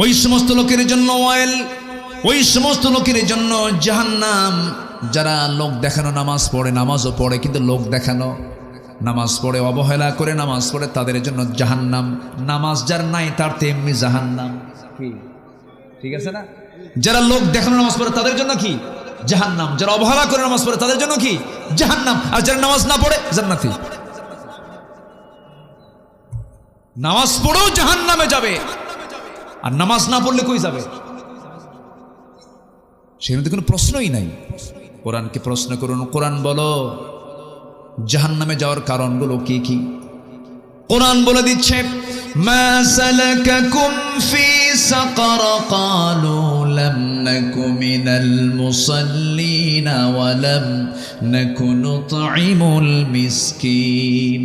ওই সমস্ত লোকের জন্য ওয়াইল, ওই সমস্ত লোকের জন্য জাহান্নাম যারা লোক দেখানো নামাজ পড়ে, নামাজও পড়ে কিন্তু লোক দেখানো নামাজ পড়ে, অবহেলা করে নামাজ পড়ে, তাদের জন্য জাহান্নাম। নামাজ যার নাই তার তেমনি জাহান্নাম। কি ঠিক আছে না? যারা লোক দেখানো নামাজ পড়ে তাদের জন্য কি? জাহান্নাম। যারা অবহেলা করে নামাজ পড়ে তাদের জন্য কি? জাহান্নাম। আর যারা নামাজ না পড়ে জান্নাতি। নামাজ পড়েও জাহান্নামে যাবে, আর নামাজ না পড়লে কই যাবে? সেখানে কোনো প্রশ্নই নাই। কোরআনকে প্রশ্ন করুন, কোরআন বলো জাহান্নামে যাওয়ার কারণগুলো কি কি। কোরআন বলে দিচ্ছে, মা সালাকাকুম ফি সাকার ক্বালু লাম নাকু মিনাল মুসাল্লিন ওয়া লাম নাকু নুতঈমুল মিসকিন।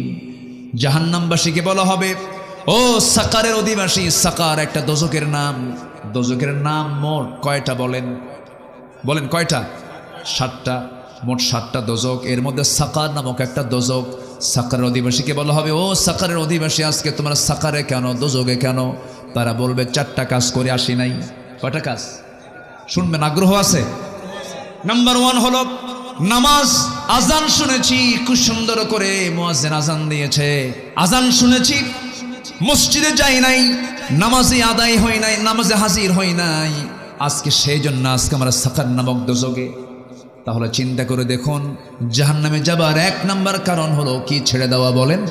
জাহান্নামবাসীকে বলা হবে, ও সাকারের অধিবাসী। সাকার একটা দোজখের নাম। দোজখের নাম মোট কয়টা বলেন? বলেন কয়টা? 7টা। মোট 7টা দোজখ, এর মধ্যে সাকার নামক একটা দোজখ। সাকারের অধিবাসীকে বলা হবে, ও সাকারের অধিবাসী, আজকে তোমরা সাকারে কেন, দোজখে কেন? তারা বলবে 4টা কাজ করে আসি নাই। কয়টা কাজ শুনবেন? আগ্রহ আছে? নাম্বার 1 হলো নামাজ। আজান শুনেছি, খুব সুন্দর করে মুয়াজ্জিন আজান দিয়েছে, আজান শুনেছি, মসজিদে যাই নাই, নামাজে আদায় হয় নাই, নামাজে হাজির হয় নাই, আজকে সেই জন্য আজকে আমরা সাকার নামক দোজখে। তাহলে চিন্তা করে দেখুন, জাহান্নামে যাবার 1 নাম্বার কারণ হলো কি? ছেড়ে দেওয়া। বলেন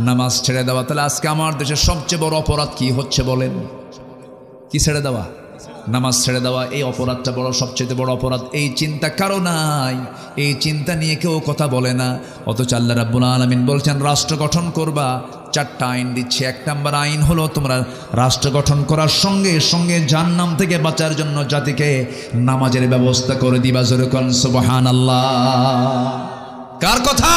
নামাজ ছেড়ে দেওয়া। তাহলে আজকে আমার দেশের সবচেয়ে বড় অপরাধ কি হচ্ছে বলেন? কি ছেড়ে দেওয়া? নামাজ ছেড়ে দেওয়া। এই অপরাধটা বড়, সবচেয়ে বড় অপরাধ। এই চিন্তা কারো নাই, এই চিন্তা নিয়ে কেউ কথা বলে না। অথচ আল্লাহ রাব্বুল আলামিন বলছেন রাষ্ট্র গঠন করবা, 4টা আইন দিচ্ছে। 1 নাম্বার আইন হলো তোমরা রাষ্ট্র গঠন করার সঙ্গে সঙ্গে জাহান্নাম থেকে বাঁচার জন্য জাতিকে নামাজের ব্যবস্থা করে দিবা। জোরে কোন সুবহানাল্লাহ। কার কথা?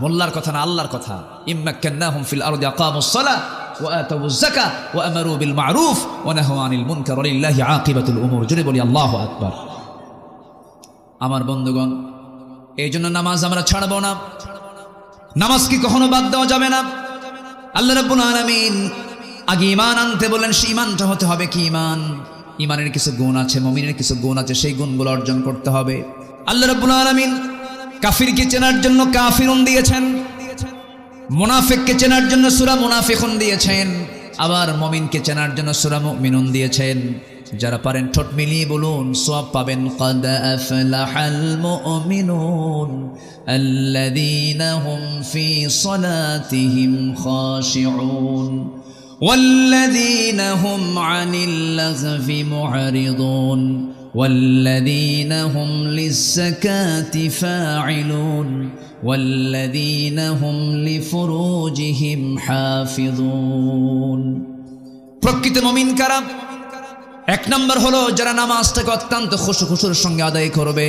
মোল্লার কথা না, আল্লাহর কথা। ইম্মাক্কান্নাহুম ফিল আরদি আকামুস সালাহ ওয়া আতাউয যাকাহ ওয়া আমারু বিল মা'রুফ ওয়া নাহাউ আনিল মুনকার লিল্লাহি আকিবাতুল উমুর। জোরে বলি আল্লাহু আকবার। আমার বন্ধুগণ, এই জন্য নামাজ আমরা ছাড়ব না। নামাজ কি কখনো বাদ দেওয়া যাবে না। আল্লাহ রাব্বুল আলামিন আগে ঈমান আনতে বলেন। সেই ঈমানটা হতে হবে কি? ঈমান, ঈমানের কিছু গুণ আছে, মুমিনের কিছু গুণ আছে, সেই গুণগুলো অর্জন করতে হবে। আল্লাহ রাব্বুল আলামিন কাফিরকে চেনার জন্য কাফিরুন দিয়েছেন, মুনাফিককে চেনার জন্য সূরা মুনাফিকুন দিয়েছেন, আবার মুমিনকে চেনার জন্য সূরা মুমিনুন দিয়েছেন। যারা পারেন ঠোঁট মিলিয়ে বলুন, সওয়াব পাবেন। ক্বাদ আফলাহাল মুমিনুন আল্লাযীনা হুম ফি সালাতিহিম খাশিউন ওয়াল্লাযীনা হুম আনিল লাগভি মু'রিদুন والذين هم للزكاة فاعلون والذين هم لفروجهم حافظون। প্রকৃত মুমিন কারা? 1 নাম্বার হলো যারা নামাজটাকে অত্যন্ত খুশুর সঙ্গে আদায় করবে।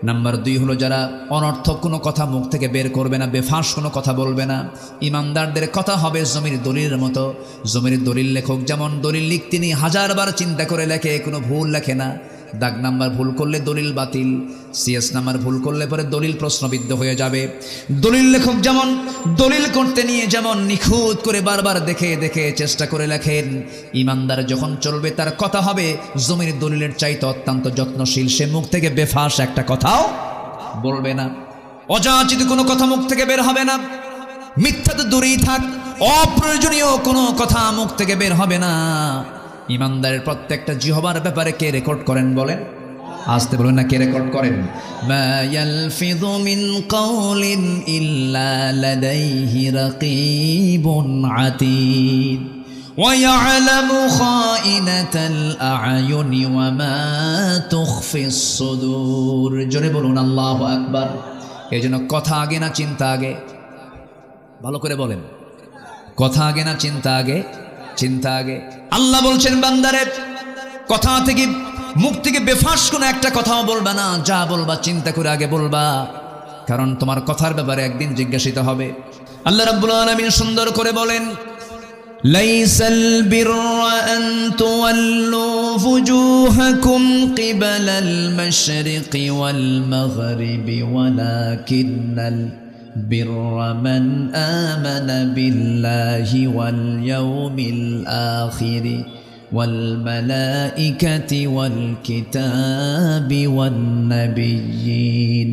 নাম্বার 2 হলো যারা অনর্থক কোনো কথা মুখ থেকে বের করবে না, বেফাঁস কোনো কথা বলবে না। ইমানদারদের কথা হবে জমির দলিলের মতো। জমির দলিল লেখক যেমন দলিল লিখতে নিয়ে 1000বার চিন্তা করে লেখে, কোনো ভুল লেখে না। দাগ নাম্বার ভুল করলে দলিল বাতিল, সিএস নাম্বার ভুল করলে পরে দলিল প্রশ্নবিদ্ধ হয়ে যাবে। দলিল লেখক যেমন দলিল করতে নিয়ে যেমন নিখুঁত করে বারবার দেখে দেখে চেষ্টা করে লেখেন, ইমানদার যখন চলবে তার কথা হবে জমির দলিলের চাইতে অত্যন্ত যত্নশীল। সে মুখ থেকে বেফাঁস একটা কথাও বলবে না, অযাচিত কোনো কথা মুখ থেকে বের হবে না। মিথ্যা তো দূরেই থাক, অপ্রয়োজনীয় কোনো কথা মুখ থেকে বের হবে না। ইমানদারের প্রত্যেকটা জিহবার ব্যাপারে কে রেকর্ড করেন বলেন? আসতে বলেন না, কে রেকর্ড করেন? মা ইয়ালফিযু মিন কাওলিন ইল্লা লাদাইহি রাকীবুন আতীদ ওয়া ইয়ালামু খাইনাতাল আ'য়ুনি ওয়া মা তুখফিস সুদূর। জোরে বলুন আল্লাহু আকবার। এইজন্য কথা আগে না চিন্তা আগে? ভালো করে বলেন, কথা আগে না চিন্তা আগে? চিন্তা আগে। আল্লাহ বলছেন বান্দারে কথা থেকে, মুখ থেকে বেফাঁস কোনো একটা কথাও বলবা না, যা বলবা চিন্তা করে আগে বলবা, কারণ তোমার কথার ব্যাপারে একদিন জিজ্ঞাসিত হবে। আল্লাহ রাব্বুল আলামিন সুন্দর করে বলেন, লাইসাল বিররা আন তুওয়াল্লু ফুজুহাকুম কিবালাল মাশরিকি ওয়াল মাগরিবি ওয়ালাকিন্নাল بر من آمن بالله واليوم الآخر والملائكة والكتاب والنبيين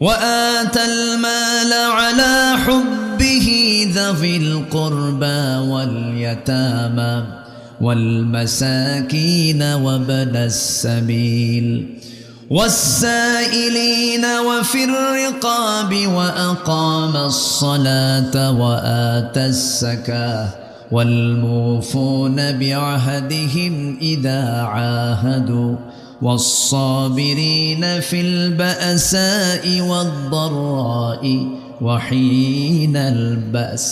وآتى المال على حبه ذوي القربى واليتامى والمساكين وابن السبيل والسائلين وفي الرقاب وأقام الصلاة وآتى الزكاة والموفون بعهدهم إذا عاهدوا والصابرين في البأساء والضراء وحين البأس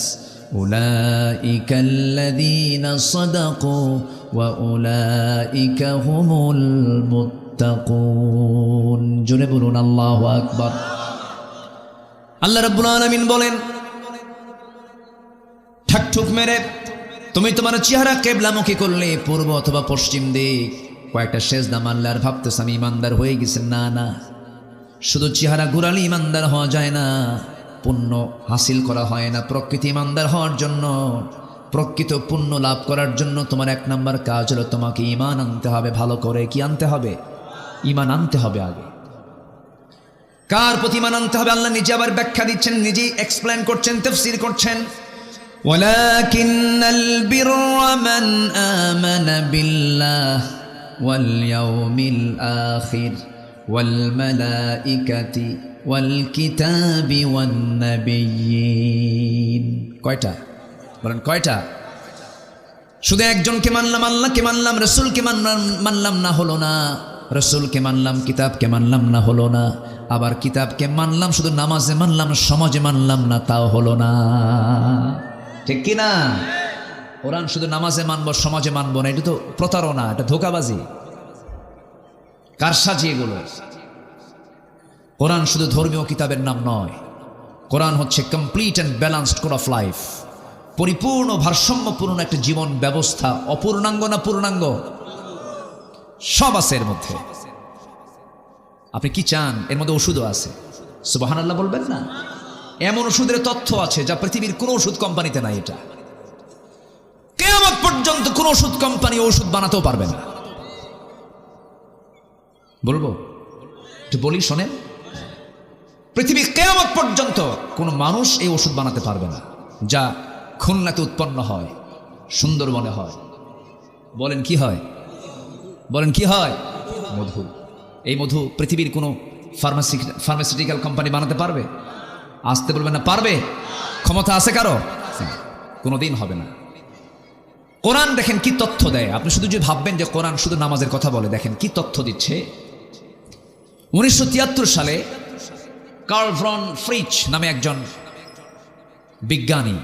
أولئك الذين صدقوا وأولئك هم المتقون জোরে বলুন আল্লাহু আকবার। আল্লাহ রাব্বুল আলামিন বলেন, ঠাকঠুক মেরে তুমি তোমার চেহারা কিবলামুখী করলে পূর্ব অথবা পশ্চিম দিক, কয়েকটা সেজদা মারলে আর ভাবতেছ আমি ইমানদার হয়ে গেছেন। না না, শুধু চেহারা ঘুরালে ইমানদার হওয়া যায় না, পুণ্য হাসিল করা হয় না। প্রকৃত ইমানদার হওয়ার জন্য, প্রকৃত পুণ্য লাভ করার জন্য তোমার এক নাম্বার কাজ হলো তোমাকে ঈমান আনতে হবে। ভালো করে কি আনতে হবে? ঈমান আনতে হবে। আগে কার প্রতি ঈমান আনতে হবে? আল্লাহ নিজে আবার ব্যাখ্যা দিচ্ছেন, নিজেই এক্সপ্লেন করছেন, তাফসীর করছেন। ওয়ালাকিন্নাল বিররা মান আমানা বিল্লাহ ওয়াল ইয়াউমিল আখির ওয়াল মালাইকাতি ওয়াল কিতাবি ওয়ান নাবিয়্যিন। কয়টা বলেন? কয়টা? শুধু একজনকে মানলাম, আল্লাহকে মানলাম, রাসূলকে মানলাম না, হলো না। রাসূলকে মানলাম, কিতাবকে মানলাম না, হলো না। আবার কিতাবকে মানলাম, শুধু নামাজে মানলাম, সমাজে মানলাম না, তাও হলো না। ঠিক কি না? কোরআন শুধু নামাজে মানবো, সমাজে মানবো না, এটা তো প্রতারণা, এটা ধোঁকাবাজি, কারসাজি এগুলো। কোরআন শুধু ধর্মীয় কিতাবের নাম নয়, কোরআন হচ্ছে complete and balanced code of life, পরিপূর্ণ ভারসাম্যপূর্ণ একটা জীবন ব্যবস্থা। অপূর্ণাঙ্গ না পূর্ণাঙ্গ? সব আছে এর মধ্যে। আপনি কি চান? এর মধ্যে ওষুধও আছে। সুবহানাল্লাহ বলবেন না? এমন ওষুধের তথ্য আছে যা পৃথিবীর কোনো ওষুধ কোম্পানিতে নাই। এটা কিয়ামত পর্যন্ত কোনো ওষুধ কোম্পানি ওষুধ বানাতেও পারবে না। বলবো? একটু বলি, শোনেন। পৃথিবীর কিয়ামত পর্যন্ত কোনো মানুষ এই ওষুধ বানাতে পারবে না যা খুলনাতে উৎপন্ন হয়, সুন্দরবনে হয়। বলেন কি হয়? বলেন কি হয়? মধু। এই মধু পৃথিবীর কোনো ফার্মাসিউটিক্যাল কোম্পানি বানাতে পারবে? আসতে বলবেন না পারবে? ক্ষমতা আছে কারো? কোনোদিন হবে না। কোরআন দেখেন কি তথ্য দেয়। আপনি শুধু যে ভাববেন যে কোরআন শুধু নামাজের কথা বলে, দেখেন কি তথ্য দিচ্ছে। 1973 সালে কার্ল ভন ফ্রিচ নামে একজন বিজ্ঞানী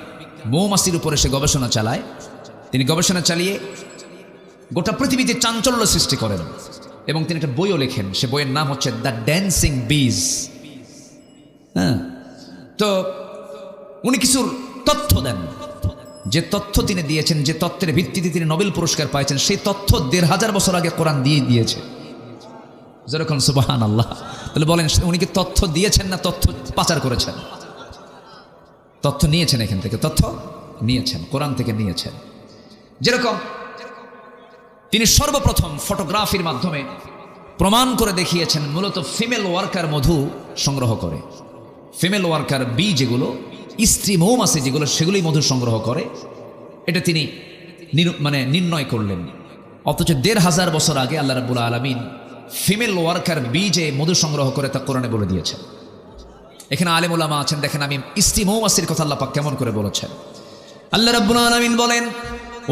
মৌমাছির উপরে সে গবেষণা চালায়। তিনি গবেষণা চালিয়ে গোটা পৃথিবীতে চাঞ্চল্য সৃষ্টি করেন এবং তিনি একটা বইও লেখেন। সে বইয়ের নাম হচ্ছে দ্য ড্যান্সিং বিজ। হ্যাঁ, তো উনি কিছু তথ্য দেন। যে তথ্য তিনি দিয়েছেন, যে তথ্যের ভিত্তিতে তিনি নোবেল পুরস্কার পাইছেন, সেই তথ্য 1500 বছর আগে কোরআন দিয়ে দিয়েছে। যেরকম সুবহানাল্লাহ। তাহলে বলেন উনি কি তথ্য দিয়েছেন না তথ্য পাচার করেছেন? তথ্য নিয়েছেন, এখান থেকে তথ্য নিয়েছেন, কোরআন থেকে নিয়েছেন। যেরকম তিনি সর্বপ্রথম ফটোগ্রাফির মাধ্যমে প্রমাণ করে দেখিয়েছেন মূলত ফিমেল ওয়ার্কার মধু সংগ্রহ করে। ফিমেল ওয়ার্কার বি যেগুলো, স্ত্রী মৌমাছি যেগুলো, সেগুলোই মধু সংগ্রহ করে। এটা তিনি নির্ণয় করলেন। অথচ 1500 বছর আগে আল্লাহ রাব্বুল আলামিন ফিমেল ওয়ার্কার বি যে মধু সংগ্রহ করে তা কোরআনে বলে দিয়েছেন। এখানে আলেম উলামা আছেন, দেখেন আমি স্ত্রী মৌমাছির কথা আল্লাহ পাক কেমন করে বলেছেন। আল্লাহ রাব্বুল আলামিন বলেন,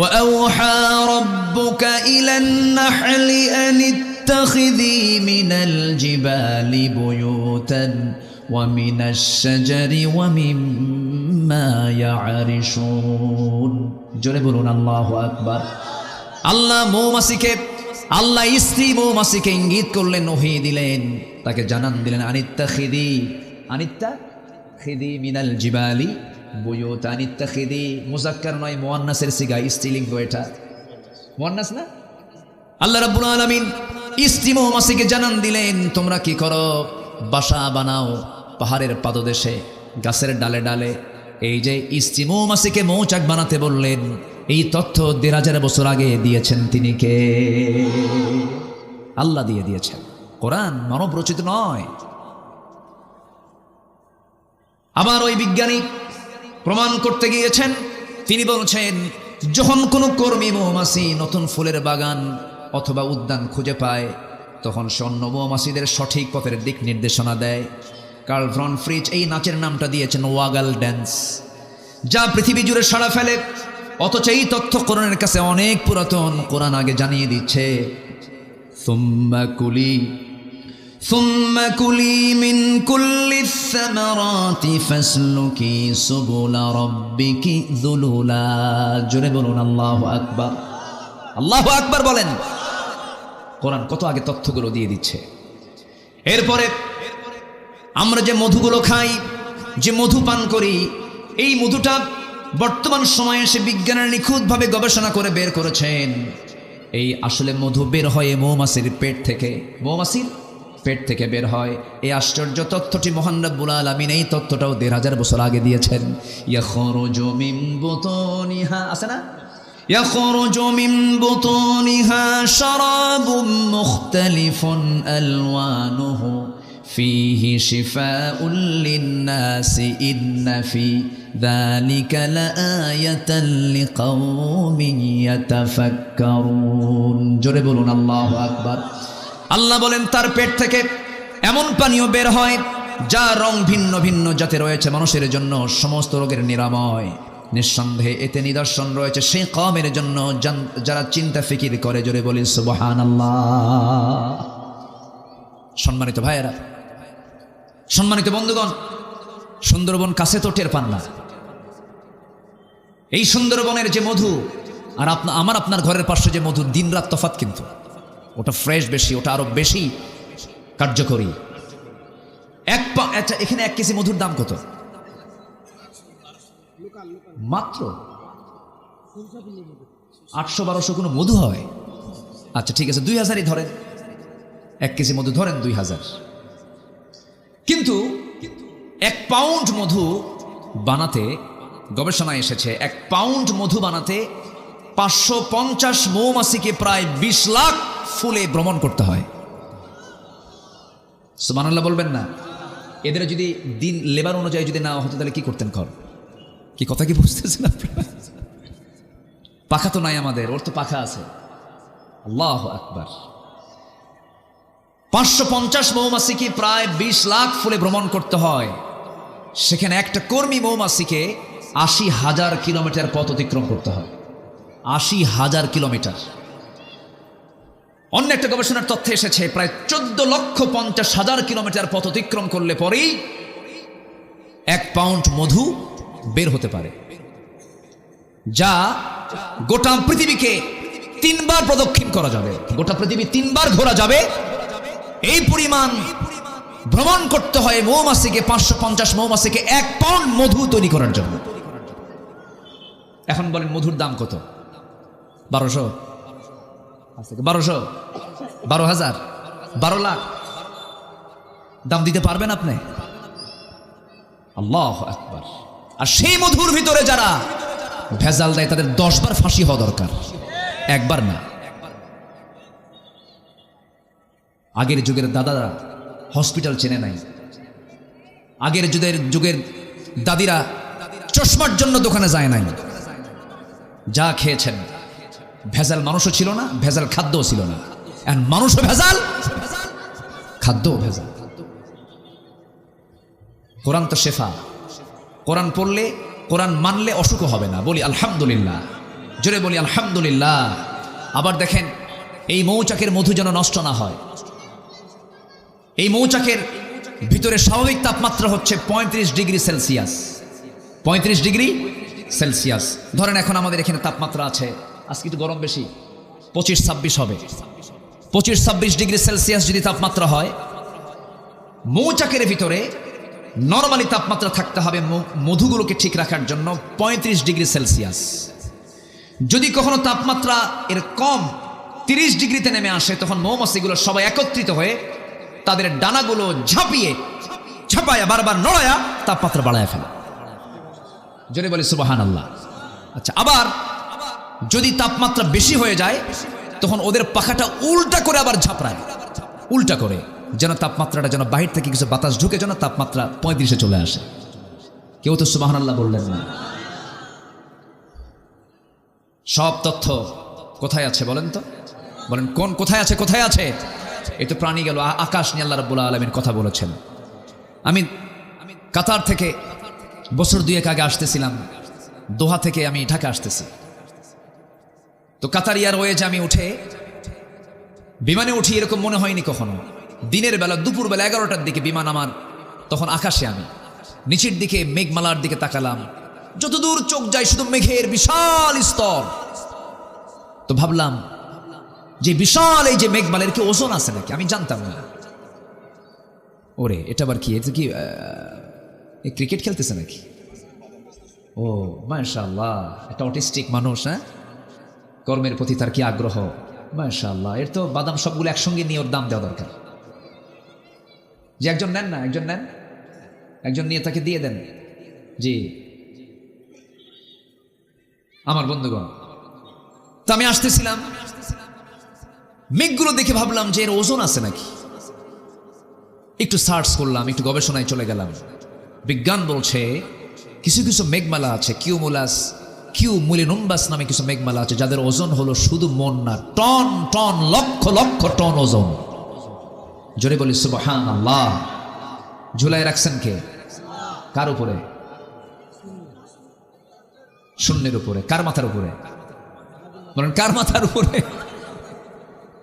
وأوحى ربك إلى النحل أن اتخذي من الجبال بيوتا ومن الشجر ومما يعرشون। জোরে বলুন আল্লাহু আকবার। আল্লাহ মৌমাছিকে, আল্লাহ স্ত্রী মৌমাছিকে ইঙ্গিত করলেন, ওহী দিলেন, তাকে জানান দিলেন, আনিত্তাখিদি মিনাল জিবালি বুয়ুতা। আনিত্তাখিদি মুযাক্কার নয়, মুয়ান্নাসের সিগা, স্ত্রীলিঙ্গ। এটা মুয়ান্নাস না? আল্লাহ রাব্বুল আলামিন স্ত্রী মৌমাছিকে জানান দিলেন, তোমরা কি করো? বাসা বানাও পাহাড়ের পাদদেশে, গাছের ডালে ডালে। এই যে স্ত্রী মৌমাছিকে মৌচাক বানাতে বললেন, এই তথ্য ১৫০০ বছর আগে দিয়েছেন তিনি কে? আল্লাহ দিয়ে দিয়েছেন। কোরআন মানব রচিত নয়। আবার ওই বিজ্ঞানী প্রমাণ করতে গিয়েছেন, তিনি বলছেন যখন কোনো কর্মী মৌমাছি নতুন ফুলের বাগান অথবা উদ্যান খুঁজে পায়, তখন সে অন্য মৌমাছিদের সঠিক পথের দিক নির্দেশনা দেয়। কার্ল ভন ফ্রিজ এই নাচের নামটা দিয়েছেন ওয়াগাল ড্যান্স, যা পৃথিবী জুড়ে সাড়া ফেলে। অথচ এই তথ্য কোরআনের কাছে অনেক পুরাতন। কোরআন আগে জানিয়ে দিচ্ছে, সুম্মা কুলি মিন কুল্লি সামারাতি ফাসলুকি সুবুলা রাব্বিকি যুলুলা। জোরে বলুন আল্লাহু আকবার। আল্লাহু আকবার বলেন। কোরআন কত আগে তথ্যগুলো দিয়ে দিচ্ছে। এরপরে আমরা যে মধুগুলো খাই, যে মধু পান করি, এই মধুটা বর্তমান সময়ে এসে বিজ্ঞানের নিখুঁতভাবে গবেষণা করে বের করেছেন, এই আসলে মধু বের হয় মৌমাছির পেট থেকে। মৌমাছির পেট থেকে বের হয়। এই আশ্চর্য তথ্যটি মহান রব্বুল আলামিন এই তথ্যটাও ১৫০০ বছর আগে দিয়েছেন। ইয়াখরুজু মিন বুতুনিহা, আছে না? ইয়াখরুজু মিন বুতুনিহা শারাবুম মুখতালিফুন আলওয়ানুহু ফীহি শিফাউন লিন-নাসি ইন্না ফী যালিকা লাআয়াতান লিকাওমিন ইয়াতাফাক্কারুন। জোরে বলুন আল্লাহু আকবার। আল্লাহ বলেন তার পেট থেকে এমন পানীয় বের হয় যা রং ভিন্ন ভিন্ন যাতে রয়েছে মানুষের জন্য সমস্ত রোগের নিরাময়। নিঃসন্দেহে এতে নিদর্শন রয়েছে সেই কওমের জন্য যারা চিন্তা ফিকির করে। জোরে বলি সুবহানাল্লাহ। সম্মানিত ভাইয়েরা, সম্মানিত বন্ধুগণ, সুন্দরবন কাছে তো টের পান না। এই সুন্দরবনের যে মধু আর আমার আপনার ঘরের পাশে যে মধু, দিন রাত তফাৎ, কিন্তু ওটা ফ্রেশ বেশি, ওটা আরো বেশি কার্যকরী। এখানে 1 কেজি মধুর দাম কত? মাত্র 800-1200 কোনো মধু হয়? আচ্ছা ঠিক আছে, 2000ই ধরেন। 1 কেজি মধু ধরেন 2000। কিন্তু 1 পাউন্ড মধু বানাতে, গবেষণায় এসেছে 1 পাউন্ড মধু বানাতে 550 মৌমাছিকে প্রায় 20 লাখ ফুলে ভ্রমণ করতে হয়। সুবহানাল্লাহ বলবেন না? এদের যদি দিন লেবার অনুযায়ী যদি না হতো তাহলে কি করতেন? কি কথা কি বুঝতেছেন আপনারা? পাখা তো নাই আমাদের, ওর তো পাখা আছে। আল্লাহু আকবার। 550 মৌমাছিকে প্রায় 20 লাখ ফুলে ভ্রমণ করতে হয়। সেখানে একটা কর্মী মৌমাছিকে 80,000 কিলোমিটার পথ অতিক্রম করতে হয়। 80,000 কিলোমিটার। অন্য একটা গবেষণার তথ্যে এসেছে প্রায় 14,50,000 কিলোমিটার পথ অতিক্রম করলে পরেই 1 পাউন্ড মধু বের হতে পারে, যা গোটা পৃথিবীকে 3 বার প্রদক্ষিণ করা যাবে। গোটা পৃথিবী 3 বার ঘোরা যাবে। এই পরিমাণ ভ্রমণ করতে হয় মৌমাছিকে, 550 মৌমাছিকে 1 পাউন্ড মধু তৈরি করার জন্য। এখন বলেন মধুর দাম কত? 1200, 1200, 12,000, 12 লাখ। দাম দিতে পারবেন আপনি? আল্লাহু আকবার। আর সেই মধুর ভিতরে যারা ভেজাল দেয় তাদের 10 বার ফাঁসি হওয়া দরকার, একবার না। আগের যুগের দাদারা হসপিটাল চেনে নাই। আগের যুগের দাদিরা চশমার জন্য দোকানে যায় নাই। যা খেয়েছেন ভেজাল মানুষও ছিল না, ভেজাল খাদ্যও ছিল না। এখন মানুষও ভেজাল, খাদ্যও ভেজাল। কোরআন তো শেফা। কোরআন পড়লে, কোরআন মানলে অসুখও হবে না। বলি আলহামদুলিল্লাহ, জোরে বলি আলহামদুলিল্লাহ। আবার দেখেন এই মৌচাকের মধু যেন নষ্ট না হয়। এই মৌচাকের ভিতরে স্বাভাবিক তাপমাত্রা হচ্ছে 35 ডিগ্রি সেলসিয়াস। 35 degree Celsius. ধরেন এখন আমাদের এখানে তাপমাত্রা আছে, আজকে একটু গরম বেশি, 25-26 হবে। 25-26 ডিগ্রি সেলসিয়াস যদি তাপমাত্রা হয়, মৌচাকের ভিতরে নরমালি তাপমাত্রা থাকতে হবে মধুগুলোকে ঠিক রাখার জন্য 35 ডিগ্রি সেলসিয়াস। যদি কখনো তাপমাত্রা এর কম 30 ডিগ্রিতে নেমে আসে, তখন মৌমাছিগুলো সবাই একত্রিত হয়ে তাদের ডানাগুলো ঝাঁপিয়ে ঝাঁপায়া বারবার নড়ায়া তাপমাত্রা বাড়ায় ফেলে। জোরে বলি সুবহানাল্লাহ। আচ্ছা, আবার যদি তাপমাত্রা বেশি হয়ে যায় তখন ওদের পাখাটা উল্টা করে আবার ঝাপড়ায়, উল্টা করে, যেন তাপমাত্রাটা যেন বাহির থেকে কিছু বাতাস ঢুকে যেন তাপমাত্রা 35-এ চলে আসে। কেউ তো সুবহানাল্লাহ বললেন না। সব তথ্য কোথায় আছে বলেন তো? বলেন কোন কোথায় আছে? কোথায় আছে? এই তো প্রাণী গেল, আকাশ নিয়ে আল্লাহ রাব্বুল আলামিন কথা বলেছেন। আমি কাতার থেকে বছর 2 আগে আসতেছিলাম, দোহা থেকে আমি ঢাকা আসতেছি। তো কাতার এয়ারওয়েজে আমি উঠে বিমানে উঠি এরকম মনে হয়নি কখনো। দিনের বেলা দুপুরবেলা 11টার দিকে বিমান আমার, তখন আকাশে আমি নিচের দিকে মেঘমালার দিকে তাকালাম, যতদূর চোখ যায় শুধু মেঘের বিশাল স্তর। তো ভাবলাম যে বিশাল এই যে মেঘমালের কি ওজন আছে নাকি? আমি জানতাম না। ওরে এটা আবার কি? এটা কি ক্রিকেট খেলতেছে নাকি? ও মাশাআল্লাহ, একটা অটিস্টিক মানুষ। হ্যাঁ, কর্মের প্রতি তার কি আগ্রহ! মাশাআল্লাহ, এর তো বাদাম সবগুলো একসঙ্গে নিয়ে ওর দাম দেওয়া দরকার। যে একজন নেন না, একজন নেন, একজন নিয়ে তাকে দিয়ে দেন। জি আমার বন্ধুগণ, তো আমি আসতেছিলাম, মেঘগুলো দেখে ভাবলাম যে এর ওজন আছে নাকি। একটু সার্চ করলাম, একটু গবেষণায় চলে গেলাম। বিজ্ঞান বলছে কিছু কিছু মেঘমালা আছে, কিউমুলিনুম্বাস নামে কিছু মেঘমালা আছে যাদের ওজন হলো শুধু মন না, ton ton, lakh lakh ton ওজন। জোরে বলি সুবহানাল্লাহ। ঝুলাই রাখছেন কে? কার উপরে? শূন্যের উপরে। কার মাথার উপরে? বলেন কার মাথার উপরে?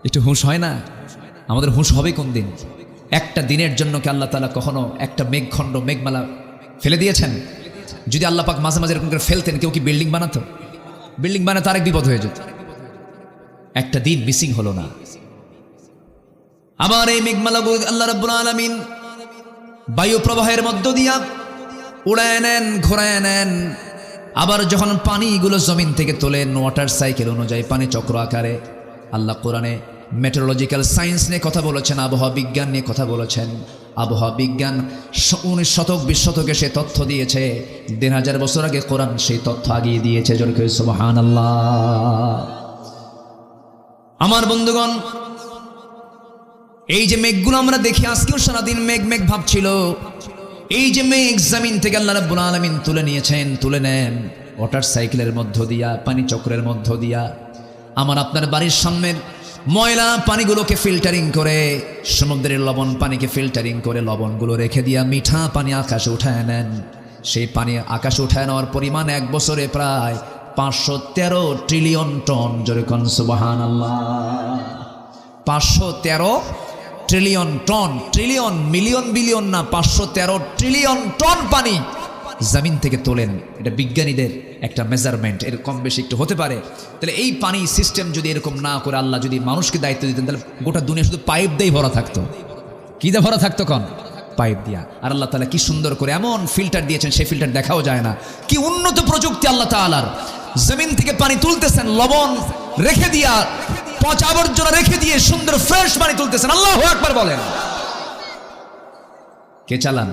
একটু হুঁশ হয় না? আমাদের হুঁশ হবে কোন দিন? একটা দিনের জন্য কি আল্লাহ তাআলা কখনো একটা মেঘখণ্ড, মেঘমালা ফেলে দিয়েছেন? যদি আল্লাহ পাক মাঝে মাঝে এরকম করে ফেলতেন, কেউ কি বিল্ডিং বানাতো? বিল্ডিং বানাতে আরেক বিপদ হয়ে যেত। একটা দিন মিসিং হলো না। আবার এই মেঘমালাগুলো আল্লাহ রাব্বুল আলামিন বায়ু প্রবাহের মধ্য দিয়া উড়ায় নেন, ঘোরায় নেন। আবার যখন পানিগুলো জমিন থেকে তোলেন ওয়াটার সাইকেল অনুযায়ী পানি চক্র আকারে, আল্লাহ কোরআনে মেটেরোলজিক্যাল সায়েন্স নিয়ে কথা বলেছেন, আবহাওয়া বিজ্ঞান নিয়ে কথা বলেছেন। আবহাওয়া বিজ্ঞান 19 শতক 20 শতকে সে তথ্য দিয়েছে, 1000 বছর আগে কোরআন সেই তথ্য আগিয়ে দিয়েছে। জোরে সুবহানাল্লাহ। আমার বন্ধুগণ, এই যে মেঘগুলো আমরা দেখি, আজকেও সারাদিন মেঘ মেঘ ভাবছিল। এই যে মেঘ জমিন থেকে আল্লাহ রাব্বুল আলামিন তুলে নিয়েছেন, তুলে নেন ওয়াটার সাইকেলের মধ্য দিয়া, পানি চক্রের মধ্য দিয়া। আমার আপনার বাড়ির সামনের ময়লা পানিগুলোকে ফিল্টারিং করে, সমুদ্রের লবণ পানিকে ফিল্টারিং করে লবণগুলো রেখে দিয়া মিঠা পানি আকাশে উঠায় নেন। সেই পানি আকাশে উঠায় নেওয়ার পরিমাণ 1 বছরে প্রায় 513 ট্রিলিয়ন টন। জোরে কোন সুবহানাল্লাহ। 513 trillion ton, trillion million billion না, 513 ট্রিলিয়ন টন পানি জমিন থেকে তোলেন। এটা বিজ্ঞানীদের একটা মেজারমেন্ট, এর কম বেশি একটু হতে পারে। তাহলে এই পানি সিস্টেম যদি এরকম না করে আল্লাহ যদি মানুষকে দায়িত্ব দিতেন, তাহলে গোটা দুনিয়া শুধু পাইপ দিয়েই ভরা থাকতো। কি দিয়ে ভরা থাকতো? কোন পাইপ দিয়া। আর আল্লাহ তাআলা কি সুন্দর করে এমন ফিল্টার দিয়েছেন, সেই ফিল্টার দেখাও যায় না। কি উন্নত প্রযুক্তি আল্লাহ তাআলার। জমিন থেকে পানি তুলতেছেন, লবণ রেখে দিয়া, পচা আবর্জনা রেখে দিয়ে সুন্দর ফ্রেশ পানি তুলতেছেন। আল্লাহু আকবার বলেন। কে চালান?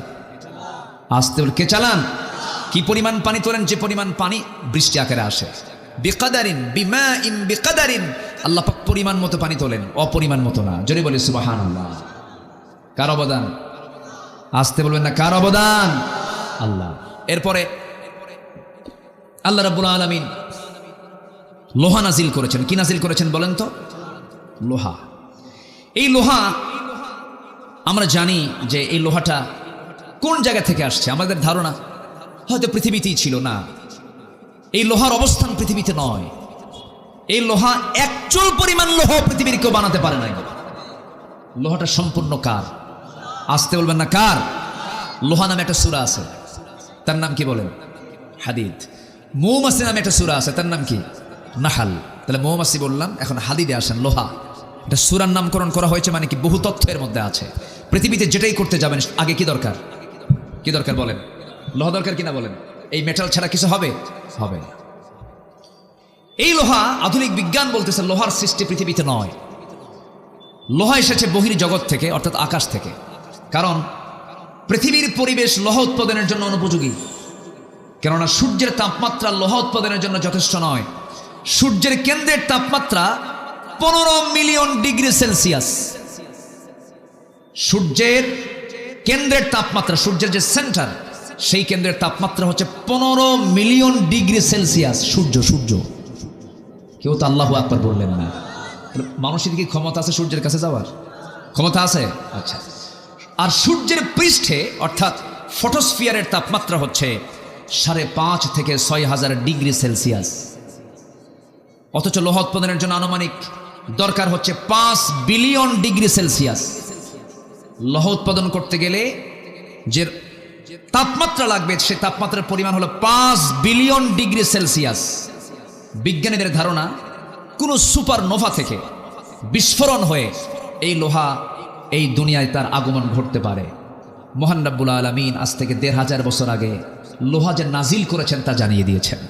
আসতে বলে কে চালান? কি পরিমাণ পানি তোলেন? যে পরিমাণ পানি বৃষ্টি আকারে আসে। বিকাদারিন, বিমাইন বিকাদারিন, আল্লাহ পাক পরিমাণ মতো পানি তোলেন, অপরিমাণ মতো না। জোরে বলি সুবহানাল্লাহ। কার অবদান? আসতে বলবেন না, কার অবদান? আল্লাহ। এরপরে আল্লাহ রাব্বুল আলামিন লোহা নাজিল করেছেন। কি নাজিল করেছেন বলেন তো? লোহা। এই লোহা আমরা জানি যে এই লোহাটা কোন জায়গা থেকে আসছে। আমাদের ধারণা হয়তো পৃথিবীতেই ছিল না। এই লোহার অবস্থান পৃথিবীতে নয়। এই লোহা একচুল পরিমাণ লোহা পৃথিবীর কেউ বানাতে পারে নাই। লোহাটা সম্পূর্ণ কার? আসতে বলবেন না, কার? লোহা নামে একটা সূরা আছে, তার নাম কি বলেন? হাদিদ। মৌমাছি নামে একটা সূরা আছে, তার নাম কি? নাহাল। তাহলে মৌমাছি বললাম, এখন হাদিদে আসেন লোহা। এটা সূরার নামকরণ করা হয়েছে, মানে কি বহু তথ্য এর মধ্যে আছে। পৃথিবীতে যেটাই করতে যাবেন আগে কি দরকার? কি দরকার বলেন? লোহা দরকার কিনা বলেন? এই মেটাল ছাড়া কিছু হবে? হবে না। এই লোহা, আধুনিক বিজ্ঞান বলতেছে লোহার সৃষ্টি পৃথিবীতে নয়। লোহা এসেছে বহির জগৎ থেকে, অর্থাৎ আকাশ থেকে। কারণ পৃথিবীর পরিবেশ লোহা উৎপাদনের জন্য অনুপযোগী, কেননা সূর্যের তাপমাত্রা লোহা উৎপাদনের জন্য যথেষ্ট নয়। সূর্যের কেন্দ্রের তাপমাত্রা 15 মিলিয়ন ডিগ্রি সেলসিয়াস। সূর্যের কেন্দ্রের তাপমাত্রা, সূর্যের যে সেন্টার, সেই কেন্দ্রের তাপমাত্রা হচ্ছে 15 মিলিয়ন ডিগ্রি সেলসিয়াস। সূর্য কেউ তো আল্লাহু আকবার বললেন না। মানুষের কি ক্ষমতা আছে সূর্যের কাছে যাওয়ার? ক্ষমতা আছে? আচ্ছা। আর সূর্যের পৃষ্ঠে অর্থাৎ ফটোস্ফিয়ারের তাপমাত্রা হচ্ছে 5.5 থেকে 6,000 ডিগ্রি সেলসিয়াস। অথচ লোহা উৎপাদনের জন্য আনুমানিক দরকার হচ্ছে 5 বিলিয়ন ডিগ্রি সেলসিয়াস। লোহা উৎপাদন করতে গেলে যে তাপমাত্রা লাগবে সে তাপমাত্রার পরিমাণ হলো 5 বিলিয়ন ডিগ্রি সেলসিয়াস। বিজ্ঞানীদের ধারণা কোনো সুপারনোভা থেকে বিস্ফোরণ হয়ে এই লোহা এই দুনিয়ায় তার আগমন ঘটতে পারে। মহান রব্বুল আলামিন আজ থেকে 1500 বছর আগে লোহা যে নাজিল করেছেন তা জানিয়ে দিয়েছেন।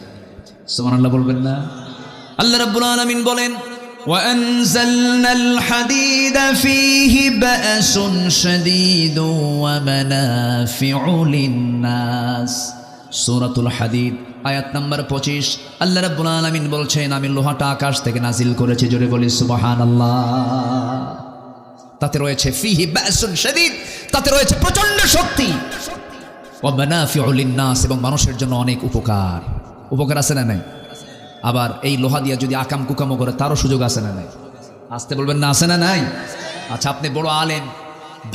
সুবহানাল্লাহ বলবেন না? আল্লাহ রব্বুল আলামিন বলেন, وَأَنزَلْنَا الْحَدِيدَ فِيهِ بَأْسٌ شَدِيدٌ وَمَنَافِعُ لِلنَّاسِ। সূরাতুল হাদিদ আয়াত নাম্বার 25। আল্লাহ রাব্বুল আলামিন বলছেন, আমি লোহাটা আকাশ থেকে নাজিল করেছি। জোরে বলি সুবহানাল্লাহ। তাতে রয়েছে ফিহি বাসুন শাদীদ, তাতে রয়েছে প্রচন্ড শক্তি। ওয়া মানাফিউ লিন-নাস, এবং মানুষের জন্য অনেক উপকার। উপকার আছে না নাই? আবার এই লোহা দিয়ে যদি আকাম কুকামও করে তারও সুযোগ আছে না নাই? আসতে বলবেন না, আছে না নাই? আচ্ছা, আপনি বড় আলেম,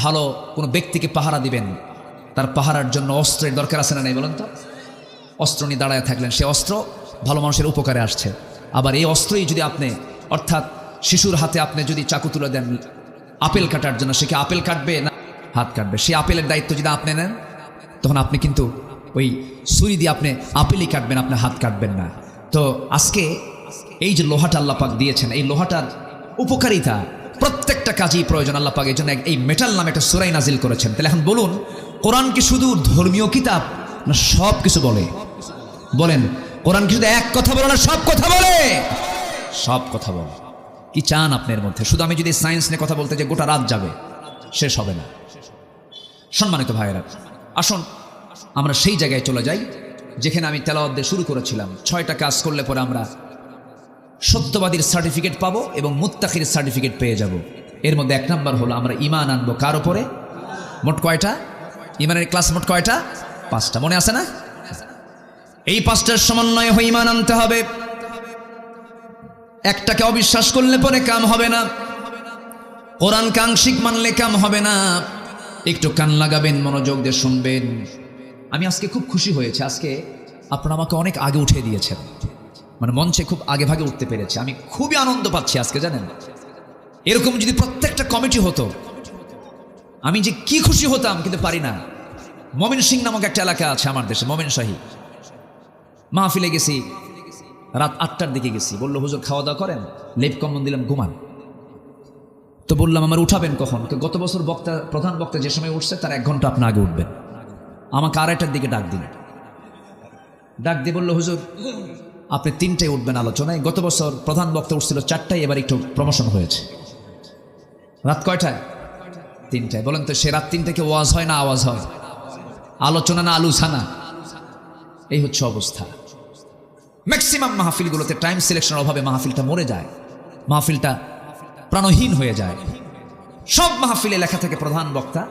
ভালো কোনো ব্যক্তিকে পাহারা দিবেন, তার পাহারার জন্য অস্ত্রের দরকার আছে না নাই বলেন তো? অস্ত্র নিয়ে দাঁড়ায় থাকলেন, সে অস্ত্র ভালো মানুষের উপকারে আসছে। আবার এই অস্ত্রই যদি আপনি, অর্থাৎ শিশুর হাতে আপনি যদি চাকু তুলে দেন আপেল কাটার জন্য, সে কি আপেল কাটবে না হাত কাটবে? সেই আপেলের দায়িত্ব যদি আপনি নেন, তখন আপনি কিন্তু ওই ছুরি দিয়ে আপনি আপেলই কাটবেন, আপনি হাত কাটবেন না। তো আজকে এই যে লোহাটা আল্লাহ পাক দিয়েছেন, এই লোহাটার উপকারিতা প্রত্যেকটা কাজেই প্রয়োজন। আল্লাহ পাক এই জন্য এই মেটাল নামে একটা সূরা নাজিল করেছেন। তাহলে এখন বলুন, কোরআন কি শুধু ধর্মীয় কিতাব না সব কিছু বলে? বলেন, কোরআন কি শুধু এক কথা বলে না সব কথা বলে? সব কথা বলে। কি চান আপনার মধ্যে? শুধু আমি যদি সায়েন্স নিয়ে কথা বলতে যে গোটা রাত যাবে, শেষ হবে না। সম্মানিত ভাইয়েরা, আসুন আমরা সেই জায়গায় চলে যাই যেখানে আমি তেলাওয়াত দিয়ে শুরু করেছিলাম। 6টা কাজ করলে পরে আমরা সত্যবাদীর সার্টিফিকেট পাবো এবং মুত্তাকির সার্টিফিকেট পেয়ে যাব। এর মধ্যে 1 নাম্বার হলো আমরা ঈমান আনবো কার উপরে? মোট কয়টা ঈমানের ক্লাস? মোট কয়টা? 5টা। মনে আছে না? এই 5টার সমন্বয়ে হয়ে ঈমান আনতে হবে। একটাকে অবিশ্বাস করলে পরে কাম হবে না। কোরআন কাঙ্ক্ষিক মানলে কাম হবে না। একটু কান লাগাবেন, মনোযোগ দিয়ে শুনবেন। আমি আজকে খুব খুশি হয়েছে, আজকে আপনারা আমাকে অনেক আগে উঠিয়ে দিয়েছেন, মানে মঞ্চে খুব আগে ভাগে উঠতে পেরেছে। আমি খুবই আনন্দ পাচ্ছি আজকে, জানেন। এরকম যদি প্রত্যেকটা কমিটি হতো, আমি যে কি খুশি হতাম, কিন্তু পারি না। মমিনসিং নামক একটা এলাকা আছে আমার দেশে, মমিনশাহী। মাহফিলে গেছি, রাত 8টার দিকে গেছি। বললো, হুজুর খাওয়া দাওয়া করেন? লেপ কম্বল দিলাম, ঘুমান। তো বললাম, আমার উঠাবেন কখন? গত বছর বক্তা, প্রধান বক্তা যে সময় উঠছে তার 1 ঘন্টা আপনি আগে উঠবেন। আমাকে 2:30টার দিকে ডাক দিন। ডাক দিয়ে বললো, হুজুর আপনি 3টায় উঠবেন আলোচনায়। গত বছর প্রধান বক্তা উঠছিল 4টায়, এবার একটু প্রমোশন হয়েছে। রাত কয়টায়? 3টায়। বলেন তো, সে রাত 3টায় ওয়াজ হয় না আওয়াজ হয়? আলোচনা না আলোচনা? এই হচ্ছে অবস্থা। ম্যাক্সিমাম মাহফিলগুলোতে টাইম সিলেকশনের অভাবে মাহফিলটা মরে যায়, মাহফিলটা প্রাণহীন হয়ে যায়। সব মাহফিলে লেখা থাকে প্রধান বক্তা,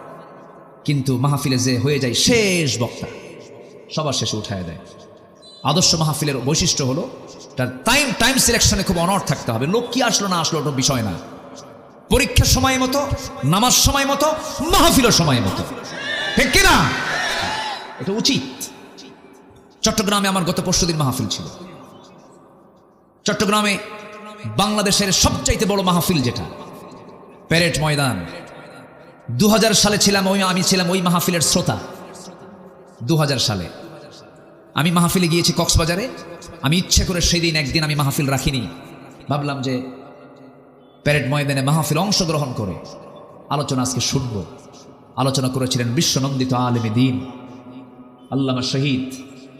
কিন্তু মাহফিলে যে হয়ে যায় শেষ বক্তা, সবার শেষে উঠায় দেয়। আদর্শ মাহফিলের বৈশিষ্ট্য হলো তার টাইম সিলেকশনে খুব অনড় থাকতে হবে। লোক কি আসলো না আসলো ওটা বিষয় না। পরীক্ষার সময় মতো, নামাজ সময় মতো, মাহফিলের সময় মতো, ঠিক কিনা? এটা উচিত। চট্টগ্রামে আমার গত পরশুদিন মাহফিল ছিল। চট্টগ্রামে বাংলাদেশের সবচাইতে বড় মাহফিল যেটা, প্যারেড ময়দান। 2000 সালে ছিলাম আমি ছিলাম ওই মাহফিলের শ্রোতা। 2000 সালে আমি মাহফিলে গিয়েছি কক্সবাজারে। আমি ইচ্ছে করে সেই দিন একদিন আমি মাহফিল রাখিনি। ভাবলাম যে প্যারেড ময়দানে মাহফিল অংশগ্রহণ করে আলোচনা আজকে শুনব। আলোচনা করেছিলেন বিশ্বনন্দিত আলেমে দ্বীন আল্লামা শহীদ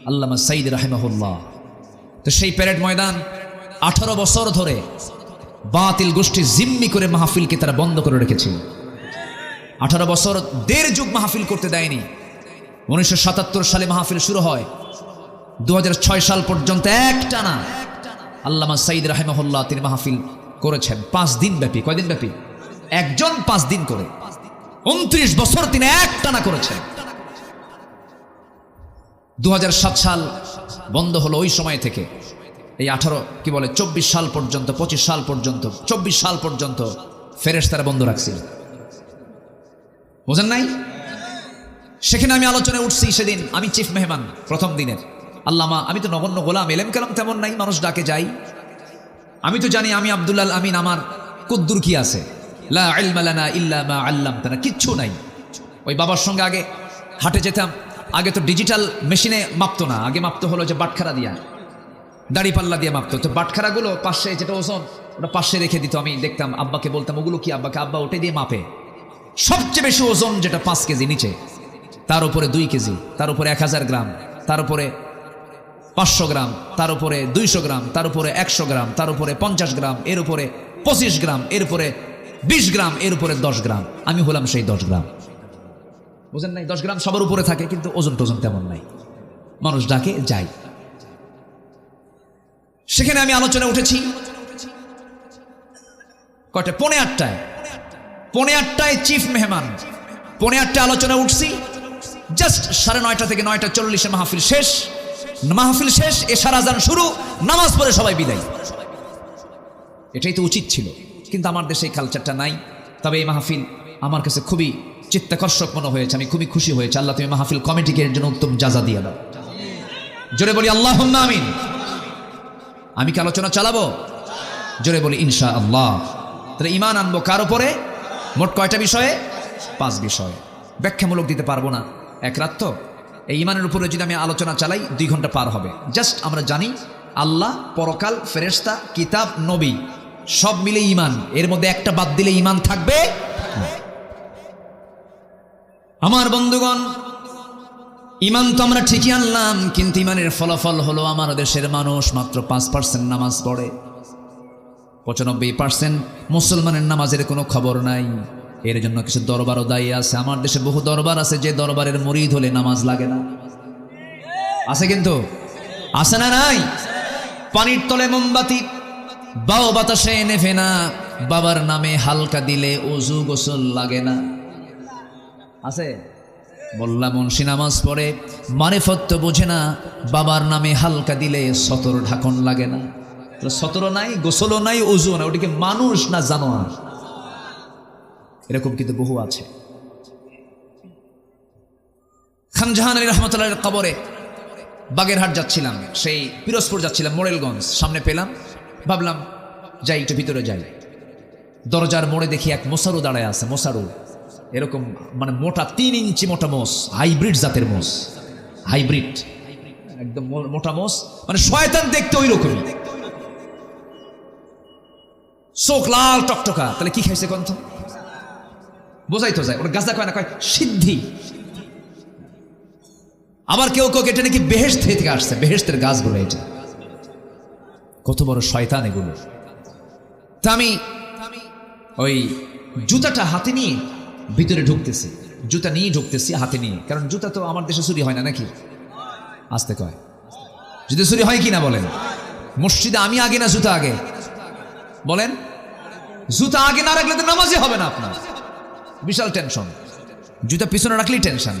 আল্লামা সাইদ রাহিমাহুল্লাহ। তো সেই প্যারেড ময়দান 18 বছর ধরে বাতিল গোষ্ঠী জিম্মি করে মাহফিলকে তারা বন্ধ করে রেখেছিল। 18 বছর 1.5 যুগ মাহফিল করতে দেয়নি। 1977 সালে মাহফিল শুরু হয়, 2006 সাল পর্যন্ত একটানা আল্লামা সাঈদ রাহিমাহুল্লাহ তিনি মাহফিল করেছেন 5 দিন ব্যাপী। কয়দিন ব্যাপী? একজন 5 দিন করে 29 বছর তিনি একটানা করেছেন। 2007 সাল বন্ধ হলো। ওই সময় থেকে এই 24 সাল পর্যন্ত 25 সাল পর্যন্ত 24 সাল পর্যন্ত ফেরেশতারা বন্ধ রাখছিল। বুঝেন নাই? সেখানে আমি আলোচনায় উঠছি। সেদিন আমি চিফ মেহমান প্রথম দিনের। আল্লামা, আমি তো নগণ্য গোলাম, এলেম কালাম তেমন নাই, মানুষ ডাকে যাই। আমি তো জানি আমি আব্দুল আমিন, আমার কুদ্দুর কি আছে, লা ইলমা লানা ইল্লা মা আল্লামতানা, কিচ্ছু নাই। ওই বাবার সঙ্গে আগে হাটে যেতাম। আগে তো ডিজিটাল মেশিনে মাপতো না, আগে মাপতো হলো যে বাটখারা দিয়া, দাড়ি পাল্লা দিয়ে মাপতো। তো বাটখারাগুলো পাশে যেটা ওজন ওটা পাশে রেখে দিত। আমি দেখতাম, আব্বাকে বলতাম ওগুলো কি, আব্বাকে আব্বা ওটাই দিয়ে মাপে। সবচেয়ে বেশি ওজন যেটা 5 কেজি নিচে, তার উপরে 2 কেজি, তার উপরে 1000 গ্রাম, তার উপরে 500 গ্রাম, তার উপরে 200 গ্রাম, তার উপরে 100 গ্রাম, তার উপরে 50 গ্রাম, এর উপরে 25 গ্রাম, এর উপরে 20 গ্রাম, এর উপরে 10 গ্রাম। আমি হলাম সেই 10 গ্রাম। বুঝেন নাই? 10 গ্রাম সবার উপরে থাকে, কিন্তু ওজন টোজন তেমন নাই। মানুষ ডাকে যাই। সেখানে আমি আলোচনা উঠেছি কয়টা? 8:30টায়। 8:30টায় চিফ মেহমান, 8:30টায় আলোচনা উঠছি। জাস্ট 9:30 থেকে 9:40 মাহফিল শেষ। মাহফিল শেষ, এশার আজান শুরু, নামাজ পড়ে সবাই বিদায়। এটাই তো উচিত ছিল, কিন্তু আমার দেশে এই কালচারটা নাই। তবে এই মাহফিল আমার কাছে খুবই চিত্তাকর্ষক মনে হয়েছে। আমি খুবই খুশি হয়েছি। আল্লাহ তুমি মাহফিল কমিটিকে এর জন্য উত্তম জাযা দিয়ে দাও। জোরে বলি আল্লাহুম্মা আমিন। আমি কি আলোচনা চালাবো? জোরে বলি ইনশাআল্লাহ। তাহলে ঈমান আনবো কার উপরে? মোট কয়টা বিষয়ে? 5 বিষয়। ব্যাখ্যামূলক দিতে পারবো না, এক রাত তো। এই ঈমানের উপরে যদি আমি আলোচনা চালাই 2 ঘন্টা পার হবে। জাস্ট আমরা জানি আল্লাহ, পরকাল, ফেরেশতা, কিতাব, নবী সব মিলে ঈমান। এর মধ্যে একটা বাদ দিলে ঈমান থাকবে না। আমার বন্ধুগণ, ঈমান তো আমরা ঠিকই আনলাম, কিন্তু ঈমানের ফলাফল হলো আমার দেশের মানুষ মাত্র 5% নামাজ পড়ে। 95% মুসলমানের নামাজের কোনো খবর নাই। এর জন্য কিছু দরবারও দায়ী আছে। আমার দেশে বহু দরবার আছে যে দরবারের মুরিদ হলে নামাজ লাগে না। আছে, কিন্তু আছে না নাই? পানির তলে মোমবাতি, বাও বাতাসে নেভে না, বাবার নামে হালকা দিলে ওযু গোসল লাগে না। আছে? মোল্লা মুন্সি নামাজ পড়ে, মারিফত তো বোঝে না, বাবার নামে হালকা দিলে সতর ঢাকন লাগে না। সতরও নাই, গোসলও নাই, ওযুও নাই। ওটিকে মানুষ না জানোয়ার? এরকম কিন্তু বহু আছে। খান জাহান আলী রহমতুল্লাহের কবরে বাগেরহাট যাচ্ছিলাম, সেই পিরোজপুর যাচ্ছিলাম, মোরেলগঞ্জ সামনে পেলাম। ভাবলাম যাই, একটু ভিতরে যাই। দরজার মোড়ে দেখি এক মোসারু দাঁড়ায় আছে। মোসারু এরকম মানে মোটা, 3 ইঞ্চি মোটা মোষ, হাইব্রিড জাতের মোষ, হাইব্রিড একদম মোটা মোষ, মানে শয়তান দেখতে ওই রকমই, চোখ লাল টকটকা। তাহলে কি খাইছে কন্থ? বোঝাই তো যায়। ওটা গাছটা কয় না, কয় সিদ্ধি। আবার কেউ কেউ এটা নাকি বেহেশত থেকে আসছে, বেহেশতের গাছগুলো। এটা কত বড় শয়তান এগুলো। তা আমি ওই জুতাটা হাতে নিয়ে ভিতরে ঢুকতেছি, জুতা নিয়ে ঢুকতেছি হাতে নিয়ে। কারণ জুতা তো আমার দেশে চুরি হয় না নাকি? আসতে কয়, জুতা চুরি হয় কি না বলেন? মসজিদে আমি আগে না জুতা আগে? বলেন, জুতা আগে না রাখলে তো নামাজই হবে না আপনার। বিশাল টেনশন। জুতা পিছনে রাখলেই টেনশন।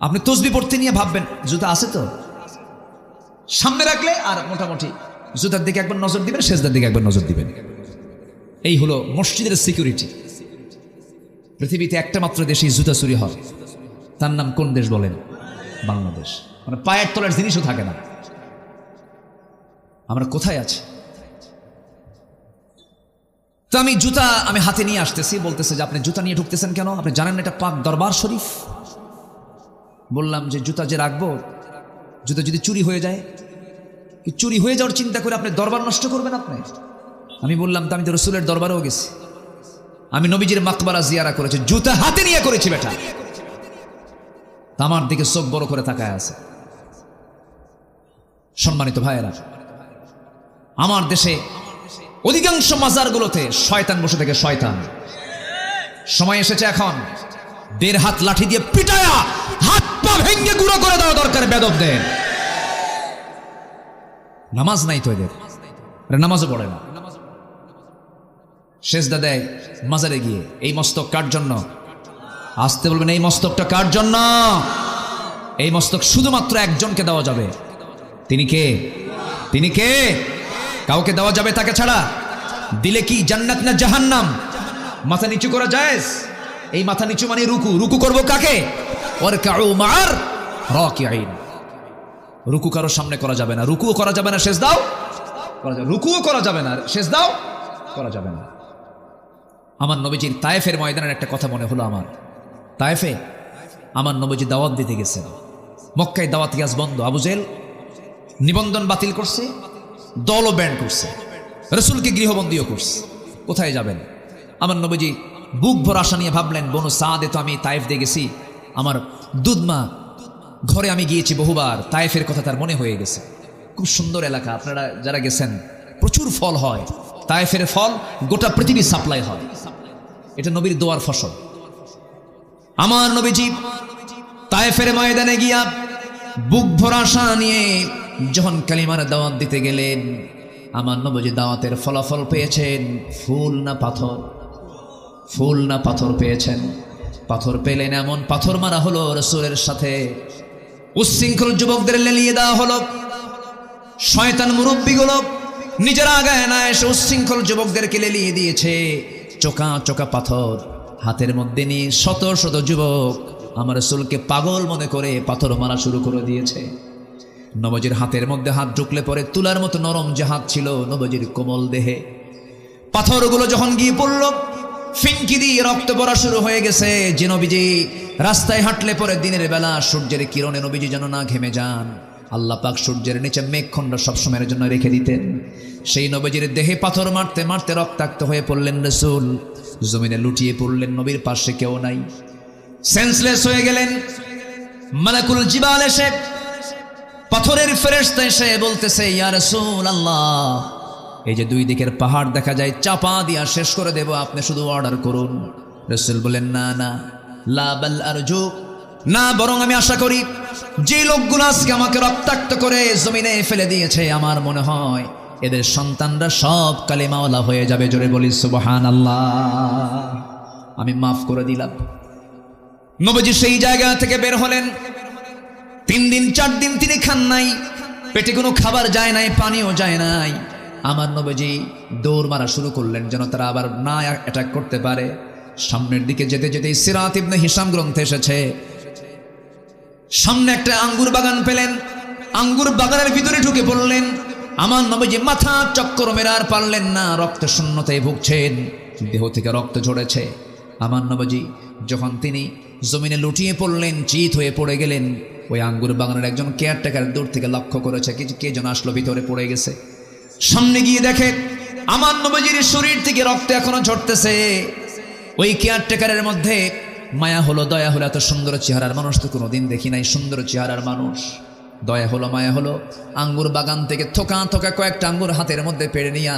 আপনি তসবিহ পড়তে নিয়ে ভাববেন জুতা আছে তো, সামনে রাখলে আর মোটামুটি জুতার দিকে একবার নজর দিবেন, সেজদার দিকে একবার নজর দিবেন। এই হলো মসজিদের সিকিউরিটি। পৃথিবীতে একটা মাত্র দেশেই জুতা চুরি হয়, তার নাম কোন দেশ বলেন? বাংলাদেশ। মানে পায়ের তলার জিনিসও থাকে না। আমরা কোথায় আছি? তো আমি জুতা আমি হাতে নিয়ে আসতেছি, বলতেছে যে আপনি জুতা নিয়ে ঢুকতেছেন কেন? আপনি জানেন এটা পাক দরবার শরীফ। বললাম যে জুতা যে রাখবো, জুতা যদি চুরি হয়ে যায়, কি চুরি হয়ে যাওয়ার চিন্তা করে আপনি দরবার নষ্ট করবেন আপনি? আমি বললাম তো আমি তো রসুলের দরবারেও গেছি, আমি নবীজির মাকবারা জিয়ারা করেছি, জুতা হাতে নিয়ে করেছি বেটা। আমার দিকে চোখ বড় করে তাকায় আছে। সম্মানিত ভাইয়েরা, আমার দেশে অধিকাংশ মাজারগুলোতে শয়তান বসে থাকে। শয়তান সময় এসেছে এখন 1.5 হাত লাঠি দিয়ে পিটায়া হাত পা ভেঙে গুঁড়ো করে দেওয়া দরকার বেদবদের। নামাজ নাই তো এদের, নামাজও পড়ে না, সেজদা দেয় মাজারে গিয়ে। এই মস্তক কার জন্য? আসতে বলবেন, এই মস্তকটা কার জন্য? এই মস্তক শুধুমাত্র একজনকে দেওয়া যাবে। তিনি কে? তিনি কে? কাউকে দেওয়া যাবে তাকে ছাড়া? দিলে কি জান্নাত না জাহান্নাম? মাথা নিচু করা জায়েজ? এই মাথা নিচু মানে রুকু। রুকু করবো কাকে? ওয়ারকাউ মা'আর রাকিঈন। রুকু কারো সামনে করা যাবে না, রুকুও করা যাবে না, সেজদাও করা যাবে, রুকুও করা যাবে না, সেজদাও করা যাবে না। আমার নবীজির তায়েফের ময়দানের একটা কথা মনে হলো আমার। তায়েফে আমার নবীজি দাওয়াত দিতে গেছেন। মক্কায় দাওয়াত গ্যাস বন্ধ, আবু জেহেল নিবন্ধন বাতিল করছে, দলও ব্যান্ড করছে, রসুলকে গৃহবন্দীও করছে। কোথায় যাবেন? আমার নবীজি বুক ভর আশা নিয়ে ভাবলেন, বনু সাদে তো আমি তায়েফ দিয়ে গেছি, আমার দুধমা ঘরে আমি গিয়েছি বহুবার, তায়েফের কথা তার মনে হয়ে গেছে। খুব সুন্দর এলাকা, আপনারা যারা গেছেন, প্রচুর ফল হয়। তায়েফের ফল গোটা পৃথিবী সাপ্লাই হয়, এটা নবীর দোয়ার ফসল। আমার নবীজি তায়েফের ময়দানে গিয়া বুক ভরা আশা নিয়ে যখন কালিমার দাওয়াত দিতে গেলেন, আমার নবীজি দাওয়াতের ফলাফল পেয়েছেন ফুল না পাথর? ফুল না পাথর পেয়েছেন? পাথর পেলেন, এমন পাথর মারা হলো রাসূলের সাথে। উচ্ছৃঙ্খল যুবকদের লেলিয়ে দেওয়া হলো। শয়তান মুরব্বীগুলো নিজেরা আগায় না এসে উচ্ছৃঙ্খল যুবকদেরকে লেলিয়ে দিয়েছে। চোকা চোকা পাথর হাতের মধ্যে নিয়ে শত শত যুবক আমার রাসূলকে পাগল মনে করে পাথর মারা শুরু করে দিয়েছে। নবীজির হাতের মধ্যে হাত ঢুকলে পরে তুলার মতো নরম যে হাত ছিল নবীজির কোমল দেহে, পাথরগুলো যখন গিয়ে পড়ল, ফিনকি দিয়ে রক্ত পড়া শুরু হয়ে গেছে। যে নবীজি রাস্তায় হাঁটলে পরে দিনের বেলা সূর্যের কিরণে নবীজি যেন না ঘেমে যান, আল্লাহ পাক সূর্যের নিচে মেঘখণ্ড সবসময়ের জন্য রেখে দিতেন। সেই নবীজির দেহে পাথর মারতে মারতে রক্তাক্ত হয়ে পড়লেন রাসূল, জমিনে লুটিয়ে পড়লেন। নবীর পাশে কেউ নাই, সেন্সলেস হয়ে গেলেন। মালাকুল জিবাল এসে, পাথরের ফেরেশতা এসে বলতেছে, ইয়া রাসূলুল্লাহ, এই যে দুই দিকের পাহাড় দেখা যায়, চাপা দিয়া শেষ করে দেব, আপনি শুধু অর্ডার করুন। রাসূল বলেন, না না, লা বাল আরজু, না, বরং আমি আশা করি যে লোকগুলো আজকে আমাকে রক্তাক্ত করে জমিনে ফেলে দিয়েছে, আমার মনে হয় এদের সন্তানরা সব কালিমাওয়ালা হয়ে যাবে। জোরে বলি সুবহানাল্লাহ, আমি মাফ করে দিলাম। নবীজি সেই জায়গা থেকে বের হলেন। 3 দিন 4 দিন তিনি খান নাই, পেটে কোনো খাবার যায় নাই, পানিও যায় নাই। আমার নবীজি দৌড় মারা শুরু করলেন যেন তারা আবার না অ্যাটাক করতে পারে। সামনের দিকে যেতে যেতে সিরাত ইবনে হিশাম গ্রন্থে এসেছে, সামনে একটা আঙ্গুর বাগান পেলেন, আঙ্গুর বাগানের ভিতরে ঢুকে পড়লেন। আমার নবীজি মাথা চক্কর মেরে আর পারলেন না, রক্ত শূন্যতায় ভুগছেন, দেহ থেকে রক্ত ঝরেছে। আমার নবীজি যখন তিনি জমিনে লুটিয়ে পড়লেন, চিত হয়ে পড়ে গেলেন, ওই আঙ্গুর বাগানের একজন কেয়ারটেকার দূর থেকে লক্ষ্য করেছে কে যেন আসলো, ভিতরে পড়ে গেছে। সামনে গিয়ে দেখে আমার নবীজির শরীর থেকে রক্ত এখনো ঝরতেছে। ওই কেয়ারটেকারের মধ্যে মায়া হলো, দয়া হলো। এত সুন্দর চেহারার মানুষ তো কোনোদিন দেখি নাই, সুন্দর চেহারার মানুষ। দয়া হলো, মায়া হলো। আঙ্গুর বাগান থেকে থোকা থোকা কয়েকটা আঙ্গুর হাতের মধ্যে পেড়ে নিয়া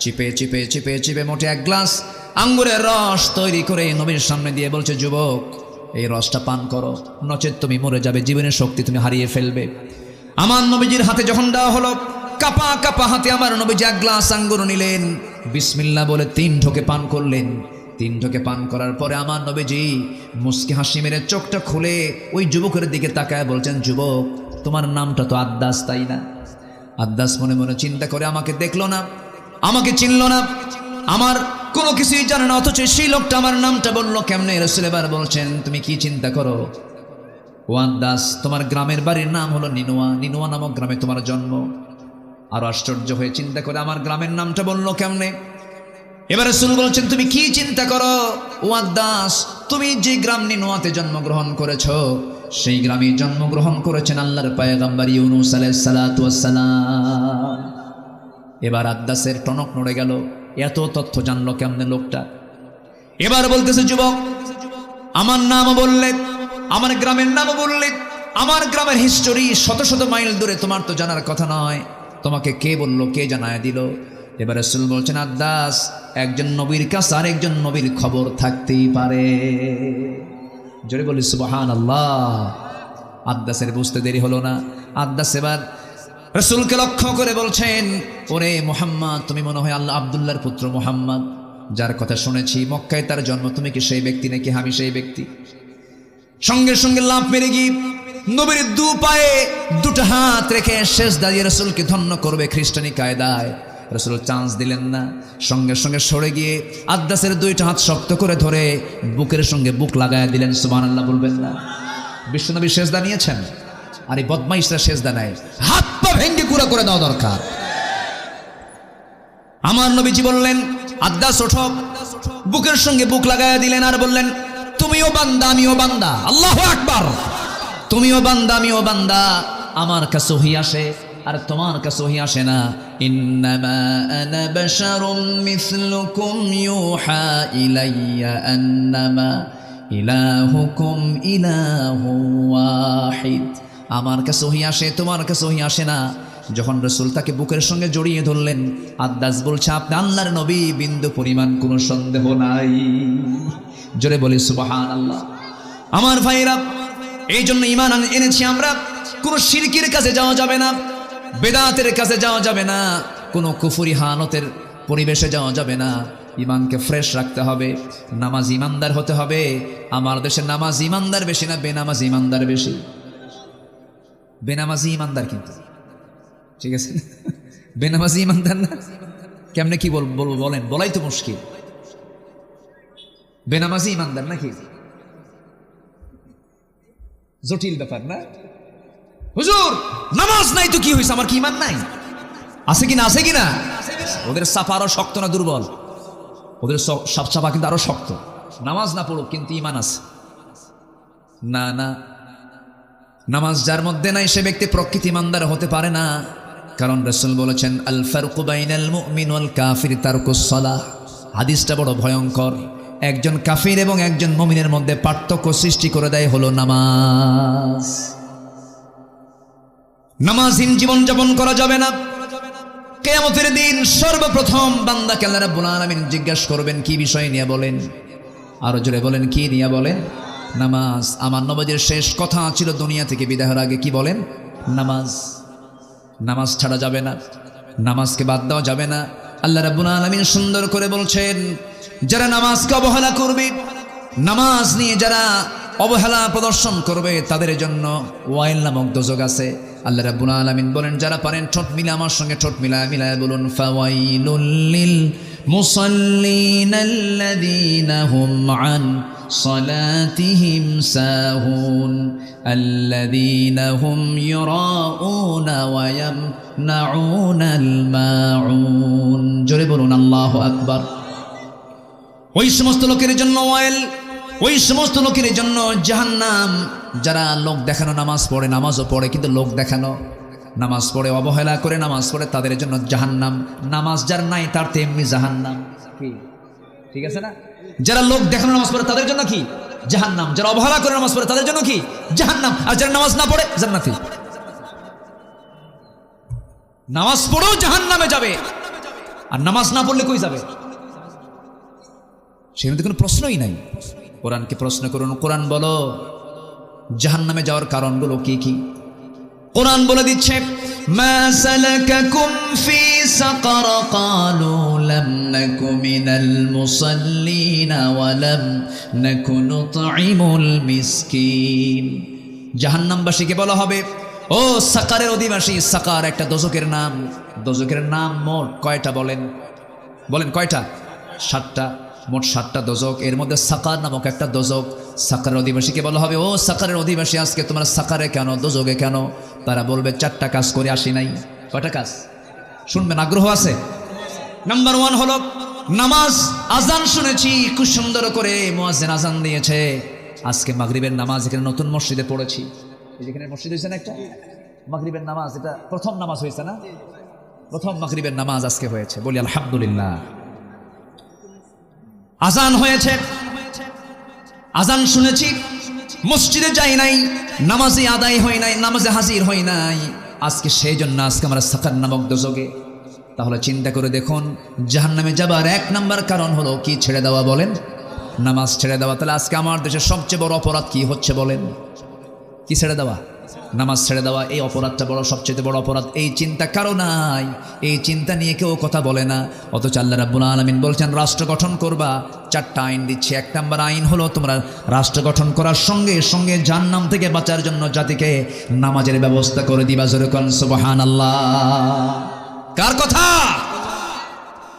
চিপে চিপে চিপে চিপে মোটে 1 গ্লাস আঙ্গুরের রস তৈরি করে নবীর সামনে দিয়ে বলছে, যুবক, এই রসটা পান করো, নচেত তুমি মরে যাবে, জীবনের শক্তি তুমি হারিয়ে ফেলবে। আমার নবীজির হাতে যখন দেওয়া হলো, কাপা কাপা হাতে আমার নবীজি 1 গ্লাস আঙ্গুর নিলেন, বিসমিল্লাহ বলে 3 ঢোকে পান করলেন। 3 ঢোকে পান করার পরে আমার নবীজি মুস্কি হাসি মেরে চোখটা খুলে ওই যুবকের দিকে তাকায় বলছেন, যুবক, তোমার নামটা তো আদ্দাস, তাই না? আদ্দাস মনে মনে চিন্তা করে, আমাকে দেখলো না, আমাকে চিনলো না, আমার কোনো কিছুই জানে না, অথচ সেই লোকটা আমার নামটা বললো কেমনে? রাসূল এবার বলছেন, তুমি কি চিন্তা করো ও আদ্দাস? তোমার গ্রামের বাড়ির নাম হলো নিনোয়া, নিনোয়া নামক গ্রামে তোমার জন্ম। আর আশ্চর্য হয়ে চিন্তা করে, আমার গ্রামের নামটা বললো কেমনে? এবার রাসূল বলছেন, তুমি কি চিন্তা করো ও আদ্দাস? তুমি যে গ্রাম নিনোয়াতে জন্মগ্রহণ করেছো, সেই গ্রামে জন্মগ্রহণ করেছেন আল্লাহর পয়গম্বর ইউনূস আলাইহিস সালাতু ওয়াস সালাম। এবার আদ্দাসের টনক নড়ে গেল, এত তথ্য জানলো কেমনে লোকটা? এবার বলতেছে, যুবক, আমার নাম বললে, আমার গ্রামের নাম বললে, আমার গ্রামের হিস্টোরি শত শত মাইল দূরে, তোমার তো জানার কথা নয়। তোমাকে কে বললো, কে জানায় দিল? এবার রাসূল বলছেন, আদ্দাস, একজন নবীর কাছে আরেকজন নবীর খবর থাকতেই পারে। জোরে বলি সুবহানাল্লাহ। আদ্দাসের বুঝতে দেরি হলো না। আদ্দাস এবার রাসূলকে লক্ষ্য করে বলছেন, ওরে মুহাম্মদ, তুমি মনে হয় আল্লাহ আব্দুল্লাহর পুত্র মুহাম্মদ, যার কথা শুনেছি মক্কায় তার জন্ম, তুমি কি সেই ব্যক্তি নাকি? আমি সেই ব্যক্তি। সঙ্গে সঙ্গে লাফ মেরে গিয়ে নবীর দু পায়ে দুটো হাত রেখে সেজদা দিয়ে রাসূলকে ধন্য করবে খ্রিস্টানি কায়দায়। রাসূল চান্স দিলেন না, সঙ্গে সঙ্গে সরে গিয়ে আদ্দাসের দুইটা হাত শক্ত করে ধরে বুকের সঙ্গে বুক লাগায় দিলেন। সুবহানাল্লাহ বলবেন না? বিশ্বনবী সেজদা নিয়েছেন, আর এই বদমাইশরা সেজদা নেয়। হাত পা ভেঙে গুঁড়া করে দেওয়া দরকার। আমার নবীজি বললেন, আদ্দাস ওঠো। বুকের সঙ্গে বুক লাগায় দিলেন আর বললেন, তুমিও বান্দা আমিও বান্দা। আল্লাহু আকবার। তুমিও বান্দা আমিও বান্দা। আমার কাছে ওহী আসে আর তোমার কাছে ওহী আসে না। ইন্নামা আনা বাশারুম মিসলুকুম ইউহা ইলাইয়া আন্নামা ইলাহুকুম ইলাহু ওয়াহিদ। আমার কাছে ওহী আসে, তোমার কাছে ওহী আসে না। যখন রাসূল তাকে বুকের সঙ্গে জড়িয়ে ধরলেন, আদ্দাস বলছে, আপনি আল্লাহর নবী, বিন্দু পরিমাণ কোনো সন্দেহ নাই। জোরে বলি সুবহানাল্লাহ। আমার ভাইরা, এই জন্য ঈমান এনেছি আমরা। কোনো শিরকের কাছে যাওয়া যাবে না, বেদাতের কাছে যাওয়া যাবে না, কোনো কুফরি হানতের পরিবেশে যাওয়া যাবে না। ঈমানকে ফ্রেশ রাখতে হবে, নামাজ ঈমানদার হতে হবে। আমার দেশে নামাজ ঈমানদার বেশি না বেনামাজ ঈমানদার বেশি? বেনামাজি ঈমানদার, কিন্তু ঠিক আছে, বেনামাজি ঈমানদার না। কেমনে কি বলবো বলেন? বলাই তো মুশকিল। বেনামাজি ঈমানদার নাকি? জটিল ব্যাপার না? হুজুর, নামাজ নাই তো কি হয়েছে, আমার কি ঈমান নাই? আছে কিনা? আছে কিনা? ওদের সাফা আরো শক্ত না দুর্বল? ওদের সব চাপা কিন্তু আরো শক্ত। নামাজ না পড়ুক কিন্তু ঈমান আছে। না না, নামাজ যার মধ্যে নাই সে ব্যক্তি প্রকৃত ঈমানদার হতে পারে না। কারণ রাসূল বলেছেন, আল ফারকু বাইনাল মুমিন ওয়াল কাফির তারকুস সালাহ। হাদিসটা বড় ভয়ঙ্কর। একজন কাফির এবং একজন মুমিনের মধ্যে পার্থক্য সৃষ্টি করে দেয় হলো নামাজ। নামাজহীন জীবন যাপন করা যাবে না। কিয়ামতের দিন সর্বপ্রথম বান্দাকে আল্লাহ রাব্বুল আলামিন জিজ্ঞাসা করবেন, কি বিষয় নিয়ে বলেন? আরো জোরে বলেন, কি নিয়ে বলেন? নামাজ। আমার নবীর শেষ কথা ছিল দুনিয়া থেকে বিদায় হওয়ার আগে, কি বলেন? নামাজ। নামাজ ছাড়া যাবে না, নামাজকে বাদ দেওয়া যাবে না। আল্লাহ রাব্বুল আলামিন সুন্দর করে বলছেন, যারা নামাজকে অবহেলা করবে, নামাজ নিয়ে যারা অবহেলা প্রদর্শন করবে, তাদের জন্য ওয়াইল নামক দোজখ আছে। আল্লাহ রাব্বুল আলামিন বলেন, যারা পারেন ঠোঁট মিলে আমার সঙ্গে ঠোঁট মিলায় বলুন, ফাওয়াইলুল লিল মুসাল্লিনাল্লাযীনা হুম আন সালাতিহিম সাহুন আল্লাযীনা হুম ইউরাউনা ওয়া ইয়ামনাউনাল মাউন। জোরে বলুন আল্লাহু আকবার। ওই সমস্ত লোকের জন্য ওয়াইল, ওই সমস্ত লোকের জন্য জাহান্নাম, যারা লোক দেখানো নামাজ পড়ে, নামাজও পড়ে কিন্তু লোক দেখানো, নামাজ পড়ে অবহেলা করে নামাজ পড়ে, তাদের জন্য জাহান্নাম। নামাজ যার নাই তার তো এমনি জাহান্নাম। কি ঠিক আছে না? যারা লোক দেখানো নামাজ পড়ে তাদের জন্য কি? জাহান্নাম। যারা অবহেলা করে নামাজ পড়ে তাদের জন্য কি? জাহান্নাম। আর যারা নামাজ না পড়ে জান্নাতি। নামাজ পড়েও জাহান্নামে যাবে, আর নামাজ না পড়লে কই যাবে? সেখানে তো কোনো প্রশ্নই নাই। কোরআনকে প্রশ্ন করুন, কোরআন বলো জাহান্নামে যাওয়ার কারণগুলো কি কি? কোরআন বলে দিচ্ছে, মা সালাকাকুম ফি সাকার ক্বালু লাম নাকু মিনাল মুসাল্লিন ওয়া লাম নাকু নুতঈমুল মিসকিন। জাহান্নামবাসীকে বলা হবে, ও সাকারের অধিবাসী। সাকার একটা দোজখের নাম। দোজখের নাম মোট কয়টা বলেন? বলেন কয়টা? 7টা। মোট 7টা দোজখ। এর মধ্যে সাকার নামক একটা দোজখ। সাকারের অধিবাসীকে বলা হবে, ও সাকারের অধিবাসী, আজকে তোমার সাকারে কেন, দোজখে কেন? তারা বলবে, 4টা কাজ করে আসি নাই। কয়টা কাজ শুনবেন? আগ্রহ আছে? নাম্বার 1 হলো নামাজ। আজান শুনেছি খুব সুন্দর করে মুয়াজ্জিন আজান দিয়েছে। আজকে মাগরিবের নামাজ এখানে নতুন মসজিদে পড়েছি। এখানে মসজিদ হয়েছে না একটা, মাগরিবের নামাজ, এটা প্রথম নামাজ হয়েছে না? প্রথম মাগরিবের নামাজ আজকে হয়েছে। বলি আলহামদুলিল্লাহ। আজান হয়েছে, আজান শুনেছি, মসজিদে যাই নাই, নামাজে আদায় হয় নাই, নামাজে হাজির হই নাই। আজকে সেই জন্য আজকে আমরা সাকার নামক দোজখে। তাহলে চিন্তা করে দেখুন, জাহান্নামে যাবার 1 নাম্বার কারণ হলো কি? ছেড়ে দেওয়া। বলেন, নামাজ ছেড়ে দেওয়া। তাহলে আজকে আমার দেশের সবচেয়ে বড় অপরাধ কি হচ্ছে বলেন? কি ছেড়ে দেওয়া? নামাজ ছেড়ে দেওয়া। এই অপরাধটা বড়, সবচেয়ে বড় অপরাধ। এই চিন্তা কারো নাই, এই চিন্তা নিয়ে কেউ কথা বলে না। অথচ আল্লাহ রাব্বুল আলামিন বলছেন রাষ্ট্র গঠন করবা, 4টা আইন দিচ্ছে। 1 নাম্বার আইন হলো তোমরা রাষ্ট্র গঠন করার সঙ্গে সঙ্গে জাহান্নাম থেকে বাঁচার জন্য জাতিকে নামাজের ব্যবস্থা করে দিবা। জোরে কোন সুবহানাল্লাহ। কার কথা?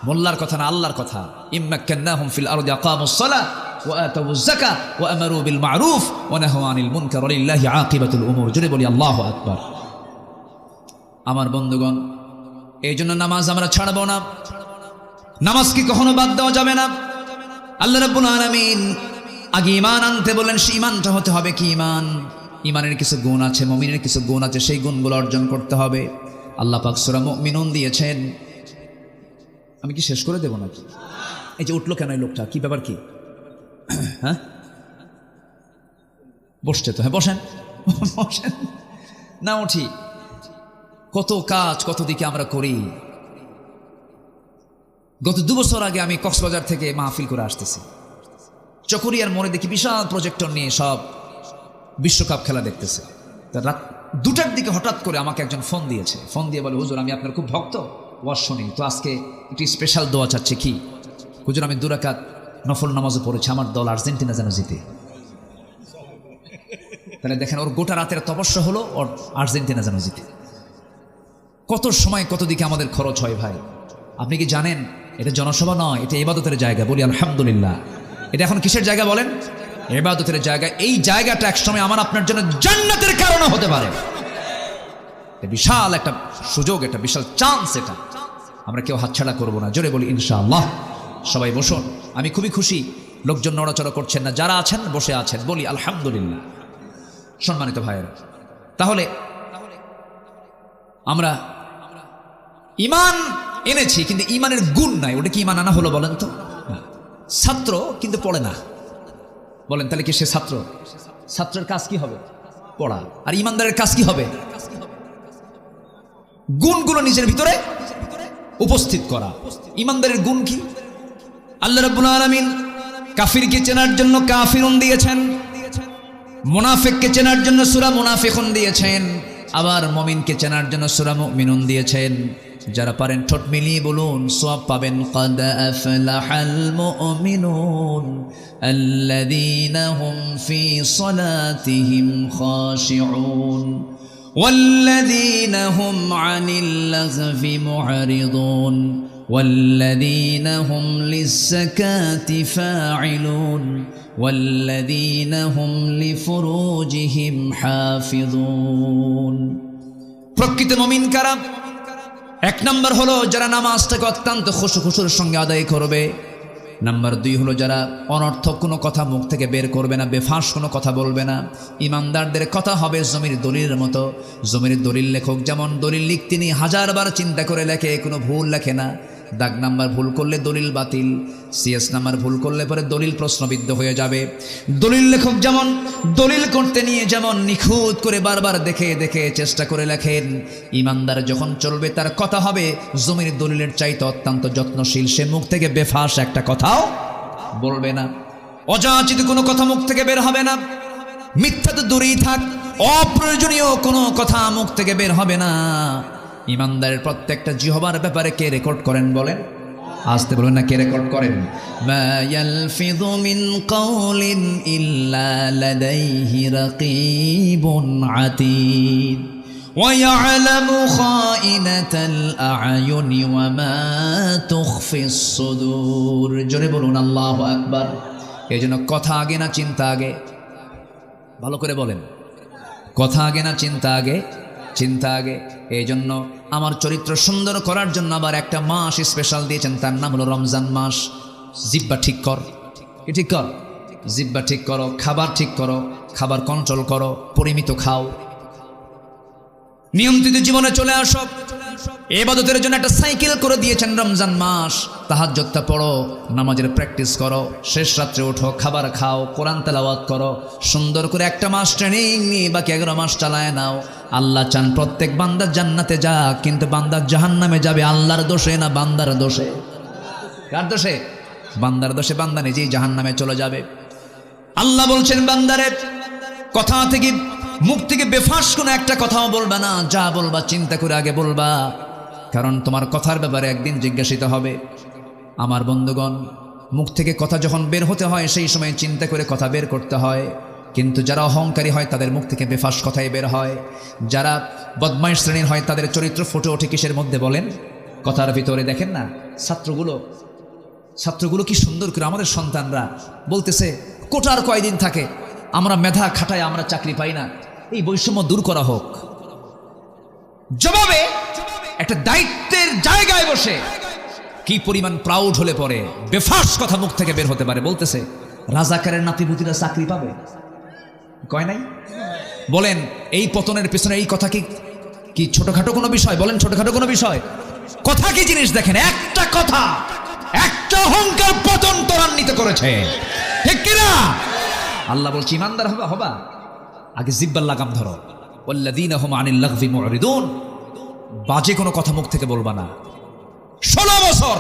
মোল্লার কথা না, আল্লাহর কথা। ইম্মাক্কান্নাহুম ফিল আরদি আকামুস সালাহ ওয়া আতাউয যাকাহ ওয়া আমারু বিল মা'রুফ ওয়া নাহাউ আনিল মুনকার ওয়া লিল্লাহি আকিবাতুল উমুর। জোরে বলি আল্লাহু আকবার। আমার বন্ধুগণ, এই জন্য নামাজ আমরা ছাড়বো না। নামাজ কি কখনো বাদ দেওয়া যাবে না। আল্লাহ রাব্বুল আলামিন আগে ঈমান আনতে বলেন। সেই ঈমানটা হতে হবে কি ঈমান? ঈমানের কিছু গুণ আছে, মুমিনের কিছু গুণ আছে, সেই গুণগুলো অর্জন করতে হবে। আল্লাহ পাক সূরা মুমিনুন দিয়েছেন। আমি কি শেষ করে দেব নাকি? এই যে উঠলো কেন এই লোকটা? কি ব্যাপার কি? হ্যাঁ, বসছে তো। হ্যাঁ, বসেন বসেন না, উঠি। কত কাজ, কত দিকে আমরা করি। গত 2 বছর আগে আমি কক্সবাজার থেকে মাহফিল করে আসতেছি। চকরিয়ার মোড়ে দেখি বিশাল প্রজেক্টর নিয়ে সব বিশ্বকাপ খেলা দেখতেছে। তা রাত 2টার দিকে হঠাৎ করে আমাকে একজন ফোন দিয়েছে। ফোন দিয়ে বলে, হুজুর আমি আপনার খুব ভক্ত, ওয়াজ শুনি, তো আজকে একটি স্পেশাল দোয়া চাচ্ছে। কি? হুজুর আমি 2 রাকাত নফল নামাজও পড়েছি, আমার দল আর্জেন্টিনা যেন জিতে। তাহলে দেখেন, ওর গোটা রাতের তপস্যা হলো ওর আর্জেন্টিনা যেন জিতে। কত সময়, কত দিকে আমাদের খরচ হয় ভাই। আপনি কি জানেন এটা জনসভা নয়, এটা ইবাদতের জায়গা। বলি আলহামদুলিল্লাহ। এটা এখন কিসের জায়গা বলেন? ইবাদতের জায়গা। এই জায়গাটা একসময় আমার আপনার জন্য জান্নাতের কারণে হতে পারে। বিশাল একটা সুযোগ, এটা বিশাল চান্স। এটা আমরা কেউ হাতছাড়া করবো না। জোরে বলি ইনশাআল্লাহ। সবাই বসুন। আমি খুবই খুশি, লোকজন নড়াচড়া করছেন না, যারা আছেন বসে আছেন। বলি আলহামদুলিল্লাহ। সম্মানিত ভাইয়েরা, তাহলে আমরা ঈমান এনেছি কিন্তু ঈমানের গুণ নাই। ওটা কি ঈমান আনা হলো বলেন তো? ছাত্র কিন্তু পড়ে না। বলেন তাহলে কি সে ছাত্র? ছাত্রের কাজ কি হবে? পড়া। আর ঈমানদারের কাজ কি হবে? গুণগুলো নিজের ভিতরে উপস্থিত করা। ঈমানদারের গুণ কি? আল্লাহ রাব্বুল আলামিন কাফিরকে চেনার জন্য কাফিরুন দিয়েছেন, মুনাফিককে চেনার জন্য সূরা মুনাফিকুন দিয়েছেন, আবার মুমিনকে চেনার জন্য সূরা মুমিনুন দিয়েছেন। যারা পারেন ঠোঁট মিলিয়ে বলুন, সওয়াব পাবেন। ক্বাদ আফলাহাল মুমিনুন আল্লাযীনা হুম ফি সালাতিহিম খাশিউন ওয়াল্লাযীনা হুম আনিল লাগভি মু'রিদুন والذين هم للزكاة فاعلون والذين هم لفروجهم حافظون। প্রকৃত মুমিন কারা? 1 নম্বর হলো যারা নামাজটাকে অত্যন্ত খুশুর সঙ্গে আদায় করবে। নাম্বার 2 হলো যারা অনর্থক কোনো কথা মুখ থেকে বের করবে না, বেফাঁস কোনো কথা বলবে না। ইমানদারদের কথা হবে জমির দলিলের মতো। জমির দলিল লেখক যেমন দলিল লিখতে নিয়ে 1000বার চিন্তা করে লেখে, কোনো ভুল লেখে না। দাগ নাম্বার ভুল করলে দলিল বাতিল, সিএস নাম্বার ভুল করলে পরে দলিল প্রশ্নবিদ্ধ হয়ে যাবে। দলিল লেখক যেমন দলিল করতে নিয়ে যেমন নিখুঁত করে বারবার দেখে দেখে চেষ্টা করে লেখেন, ইমানদার যখন চলবে তার কথা হবে জমির দলিলের চাইতে অত্যন্ত যত্নশীল। সে মুখ থেকে বেফাস একটা কথাও বলবে না, অযাচিত কোনো কথা মুখ থেকে বের হবে না। মিথ্যা তো দূরেই থাক, অপ্রয়োজনীয় কোনো কথা মুখ থেকে বের হবে না। ইমানদারের প্রত্যেকটা জিহবার ব্যাপারে কে রেকর্ড করেন বলেন? আসতে বলবেন না, কে রেকর্ড করেন? মা ইয়ালফিযু মিন কাওলিন ইল্লা লাদাইহি রাকীবুন আতীদ ওয়া ইয়ালামু খাইনাতাল আ'য়ুনি ওয়া মা তুখফিস সুদূর। জোরে বলুন আল্লাহু আকবার। এজন্য কথা আগে না চিন্তা আগে? ভালো করে বলেন, কথা আগে না চিন্তা আগে? চিন্তা আগে। এই জন্য আমার চরিত্র সুন্দর করার জন্য আবার একটা মাস স্পেশাল দিয়েছেন, তার নাম হলো রমজান মাস। জিহ্বা ঠিক কর, ঠিক কর, জিহ্বা ঠিক করো, খাবার ঠিক করো, খাবার কন্ট্রোল করো, পরিমিত খাও। নিয়ন্ত্রিত জীবনে চলে আসো। ইবাদতের জন্য একটা সাইকেল করে দিয়েছেন রমজান মাস। তাহাজ্জুদটা পড়ো, নামাজের প্র্যাকটিস করো, শেষ রাত্রে ওঠো, খাবার খাও, কোরআন তেলাওয়াত করো, সুন্দর করে একটা মাস ট্রেনিং নিয়ে বাকি 11 মাস চালায় নাও। আল্লাহ চান প্রত্যেক বান্দা জান্নাতে যাক, কিন্তু বান্দা জাহান্নামে যাবে আল্লাহর দোষে না বান্দার দোষে? কার দোষে? বান্দার দোষে। বান্দা নিজেই জাহান্নামে চলে যাবে। আল্লাহ বলছেন বান্দারে কথা থেকে, মুখ থেকে বেফাস কোনো একটা কথাও বলবা না, যা বলবা চিন্তা করে আগে বলবা, কারণ তোমার কথার ব্যাপারে একদিন জিজ্ঞাসিত হবে। আমার বন্ধুগণ, মুখ থেকে কথা যখন বের হতে হয় সেই সময় চিন্তা করে কথা বের করতে হয়, কিন্তু যারা অহংকারী হয় তাদের মুখ থেকে বেফাস কথাই বের হয়। যারা বদমাইশ শ্রেণীর হয় তাদের চরিত্র ফুটে ওঠে কিসের মধ্যে বলেন? কথার ভিতরে। দেখেন না ছাত্রগুলো কি সুন্দর করে, আমাদের সন্তানরা বলতেছে কোটার কয়দিন থাকে, আমরা মেধা খাটায় আমরা চাকরি পাই না, এই বৈষম্য দূর করা হোক। জবাবে একটা দায়িত্বের জায়গায় বসে কি পরিমাণ প্রাউড হলে পরে বেফাস কথা মুখ থেকে বের হতে পারে। বলতেছে রাজাকারের নাতিপুতিরা চাকরি পাবে, কয় নাই? বলেন এই পতনের পিছনে এই কথা কি ছোটখাটো কোনো বিষয়? বলেন ছোটখাটো কোনো বিষয়? কথা কি জিনিস দেখেন, একটা কথা, একটা অহংকার পতন ত্বরান্বিত করেছে, ঠিক কিনা? আল্লাহ বলছে ইমানদার হবা আগে জিব্বার লাগাম ধরো। ওয়াল্লাযীনা হুম আনিল লাগযি মুরিদুন, বাজে কোনো কথা মুখ থেকে বলবা না। 16 বছর